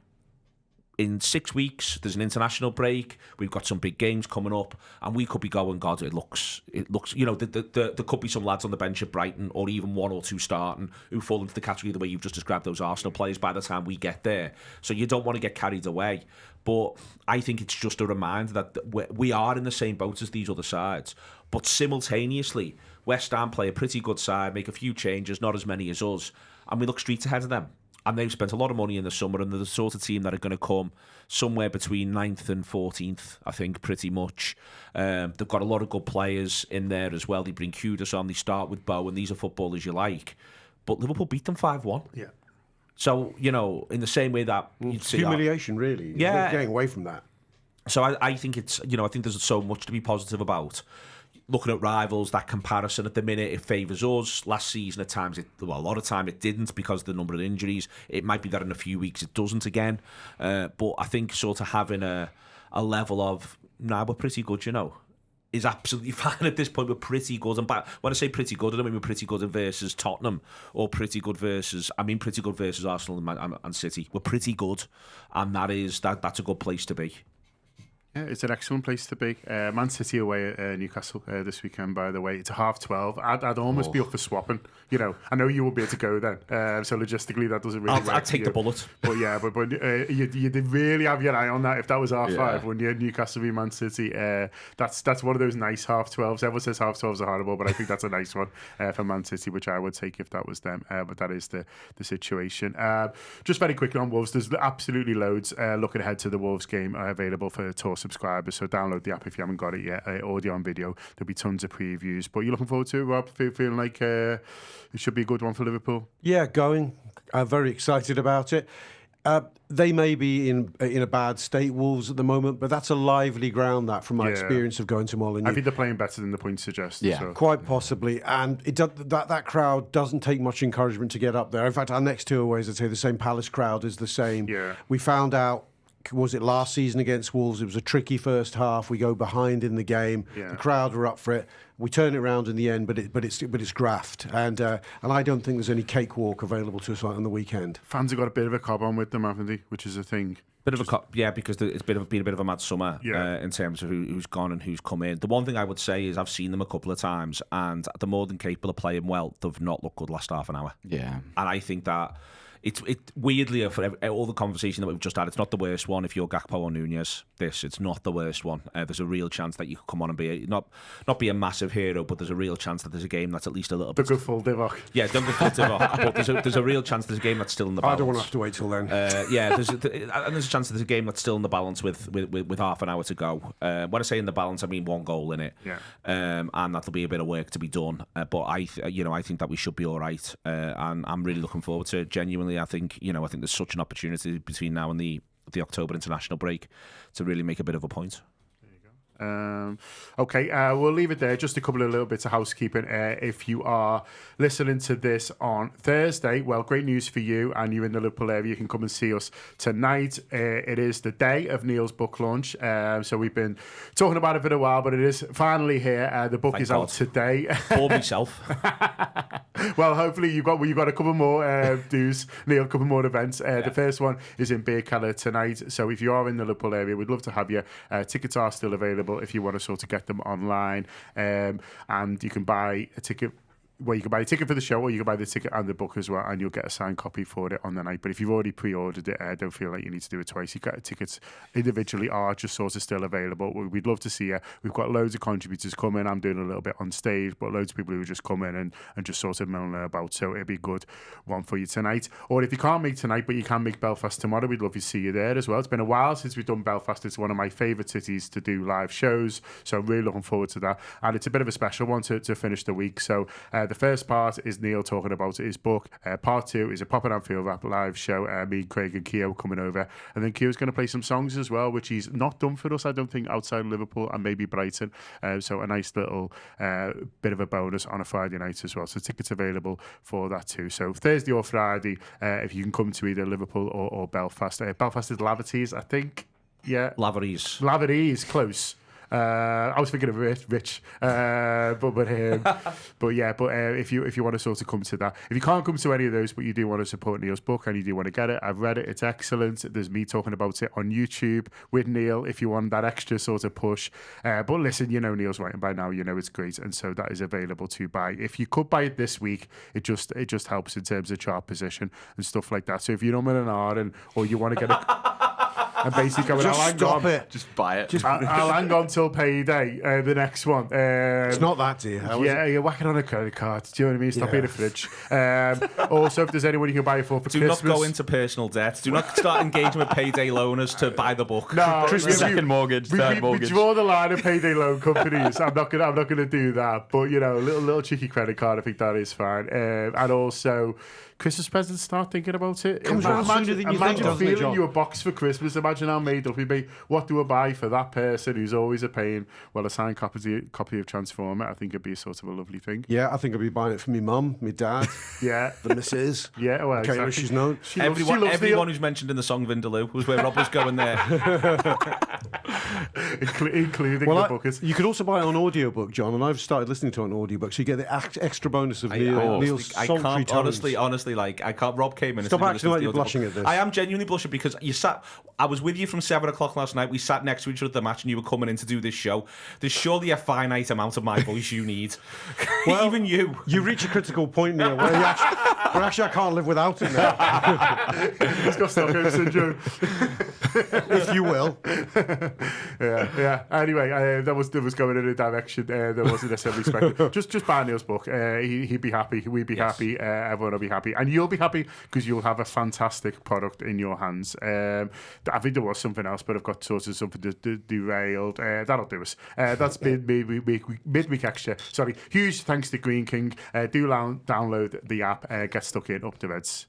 Speaker 5: in 6 weeks, there's an international break. We've got some big games coming up, and we could be going, God, it looks. You know, there could be some lads on the bench at Brighton, or even 1 or 2 starting, who fall into the category the way you've just described those Arsenal players by the time we get there. So you don't want to get carried away. But I think it's just a reminder that we are in the same boat as these other sides. But simultaneously, West Ham play a pretty good side, make a few changes, not as many as us, and we look streets ahead of them. And they've spent a lot of money in the summer, and they're the sort of team that are going to come somewhere between 9th and 14th, I think, pretty much. They've got a lot of good players in there as well. They bring Kudus on, they start with Bow, and these are footballers you like. But Liverpool beat them 5-1.
Speaker 1: Yeah.
Speaker 5: So, you know, in the same way that you'd see...
Speaker 4: Humiliation, really.
Speaker 5: Yeah.
Speaker 4: Getting away from that.
Speaker 5: So I think it's, you know, I think there's so much to be positive about. Looking at rivals, that comparison at the minute, it favours us. Last season, at times, a lot of time it didn't because of the number of injuries. It might be that in a few weeks it doesn't again. But I think sort of having a level of, we're pretty good, you know, is absolutely fine at this point. We're pretty good. And when I say pretty good, I don't mean we're pretty good versus Tottenham or pretty good versus Arsenal and City. We're pretty good, and that's a good place to be.
Speaker 1: Yeah, it's an excellent place to be. Man City away at Newcastle this weekend, by the way. It's a 12:30. I'd almost be up for swapping. You know, I know you will be able to go then. So logistically, that doesn't really work.
Speaker 5: I'd take the bullet.
Speaker 1: But yeah, but you did really have your eye on that. If that was R5 when you had Newcastle v Man City, that's one of those nice 12:30s. Everyone says 12:30s are horrible, but I think that's a nice one for Man City, which I would take if that was them. But that is the situation. Just very quickly on Wolves, there's absolutely loads looking ahead to the Wolves game available for TAW subscribers, so download the app if you haven't got it yet. Audio and video, there'll be tons of previews. But you're looking forward to it, Rob? Feeling like it should be a good one for Liverpool?
Speaker 4: Yeah, going. I'm very excited about it. They may be in a bad state, Wolves, at the moment, but that's a lively ground, that, from my experience of going to Molyneux.
Speaker 1: I think they're playing better than the points suggest.
Speaker 4: Yeah, so. Quite possibly. And that crowd doesn't take much encouragement to get up there. In fact, our next two aways, I'd say the same Palace crowd is the same. Yeah. We found out, was it last season against Wolves? It was a tricky first half. We go behind in the game. Yeah. The crowd were up for it. We turn it around in the end, but it's graft, and I don't think there's any cakewalk available to us on the weekend.
Speaker 1: Fans have got a bit of a cob on with them, haven't they? Which is a thing.
Speaker 5: Bit of a cop, yeah, because it's been a bit of a mad summer in terms of who's gone and who's come in. The one thing I would say is I've seen them a couple of times, and they're more than capable of playing well. They've not looked good last half an hour.
Speaker 3: Yeah,
Speaker 5: and I think that. It weirdly, for all the conversation that we've just had, it's not the worst one if you're Gakpo or Nunez. It's not the worst one. There's a real chance that you could come on and be not be a massive hero, but there's a real chance that there's a game that's at least a little bit.
Speaker 1: Don't go full Divock.
Speaker 5: Yeah, don't go full Divock. But there's a real chance there's a game that's still in the balance.
Speaker 4: I don't want to have to wait till then.
Speaker 5: There's a chance there's a game that's still in the balance with half an hour to go. When I say in the balance, I mean one goal in it. Yeah. And that'll be a bit of work to be done. But I think that we should be all right. And I'm really looking forward to it. Genuinely, I think there's such an opportunity between now and the October international break to really make a bit of a point.
Speaker 1: Okay, we'll leave it there. Just a couple of little bits of housekeeping. If you are listening to this on Thursday, well, great news for you, and you're in the Liverpool area, you can come and see us tonight. It is the day of Neil's book launch, so we've been talking about it for a while, but it is finally here. The book is out today.
Speaker 5: For myself.
Speaker 1: Well, hopefully you've got a couple more dues, Neil, a couple more events. The first one is in Beer Keller tonight, so if you are in the Liverpool area, we'd love to have you. Tickets are still available if you want to sort of get them online, and you can buy a ticket. Well, you can buy a ticket for the show, or you can buy the ticket and the book as well, and you'll get a signed copy for it on the night. But if you've already pre-ordered it, don't feel like you need to do it twice. You've got tickets individually are just sort of still available. We'd love to see you. We've got loads of contributors coming. I'm doing a little bit on stage, but loads of people who just come in and just sort of milling about. So it'll be a good one for you tonight. Or if you can't make tonight, but you can make Belfast tomorrow, we'd love to see you there as well. It's been a while since we've done Belfast. It's one of my favourite cities to do live shows, so I'm really looking forward to that. And it's a bit of a special one to finish the week. So the first part is Neil talking about his book. Part 2 is a Pop and Anfield Wrap live show. Me, Craig and Keo coming over. And then Keo's going to play some songs as well, which he's not done for us, I don't think, outside Liverpool and maybe Brighton. So a nice little bit of a bonus on a Friday night as well. So tickets available for that too. So Thursday or Friday, if you can come to either Liverpool or Belfast. Belfast is Laverty's, I think. Yeah.
Speaker 5: Laverty's.
Speaker 1: Laverty's, close.
Speaker 2: I was thinking of Rich. If you want to sort of come to that, if you can't come to any of those, but you do want to support Neil's book and you do want to get it, I've read it. It's excellent. There's me talking about it on YouTube with Neil. If you want that extra sort of push, but listen, you know Neil's writing by now. You know it's great, and so that is available to buy. If you could buy it this week, it just helps in terms of chart position and stuff like that. So if you're umming and ahhing, or you want to get and basically going,
Speaker 4: Just stop it.
Speaker 3: Just buy it.
Speaker 2: I'll hang on till payday, the next one.
Speaker 4: It's not that, dear.
Speaker 2: You're whacking on a credit card. Do you know what I mean? Stop being a fridge. Also, if there's anyone you can buy it for
Speaker 5: Do
Speaker 2: Christmas.
Speaker 5: not go into personal debt. Do not start engaging with payday loaners to buy the book.
Speaker 2: No,
Speaker 3: Second mortgage, third mortgage.
Speaker 2: We draw the line of payday loan companies. I'm not gonna do that. But you know, a little cheeky credit card, I think that is fine. And also, Christmas presents, start thinking about it.
Speaker 4: Comes around sooner than you think,
Speaker 2: Imagine
Speaker 4: doesn't it,
Speaker 2: feeling
Speaker 4: John?
Speaker 2: you a box for Christmas. Imagine how made up you'd be. What do I buy for that person who's always a pain? Well, a signed copy of Transformer, I think it'd be sort of a lovely thing.
Speaker 4: Yeah, I think I'll be buying it for my mum, my dad,
Speaker 2: Yeah.
Speaker 4: the missus.
Speaker 2: Yeah, well,
Speaker 4: Okay,
Speaker 2: exactly.
Speaker 4: she's known.
Speaker 5: Everyone who's mentioned in the song Vindaloo was where Rob was going there.
Speaker 2: including the bucket.
Speaker 4: You could also buy it on audiobook, John, and I've started listening to it on audiobook, so you get the extra bonus of Neil's
Speaker 5: I
Speaker 4: sultry
Speaker 5: can't
Speaker 4: tones.
Speaker 5: honestly, like I can't. Rob came in.
Speaker 4: Stop
Speaker 5: and
Speaker 4: acting like you're blushing at this.
Speaker 5: I am genuinely blushing because I was with you from 7 o'clock last night. We sat next to each other at the match, and you were coming in to do this show. There's surely a finite amount of my voice you need.
Speaker 4: Well,
Speaker 5: even you.
Speaker 4: You reach a critical point, Neil, where actually I can't live without it now.
Speaker 2: He's got Stockholm syndrome.
Speaker 4: If you will.
Speaker 2: Yeah. Anyway, that was going in a direction that wasn't necessarily expected. Just buy Neil's book. He'd be happy. We'd be happy. Everyone will be happy, and you'll be happy because you'll have a fantastic product in your hands. I think there was something else, but I've got sort of something derailed. That'll do us. That's midweek extra. Sorry. Huge thanks to Green King. Do download the app. Get stuck in. Up the Reds.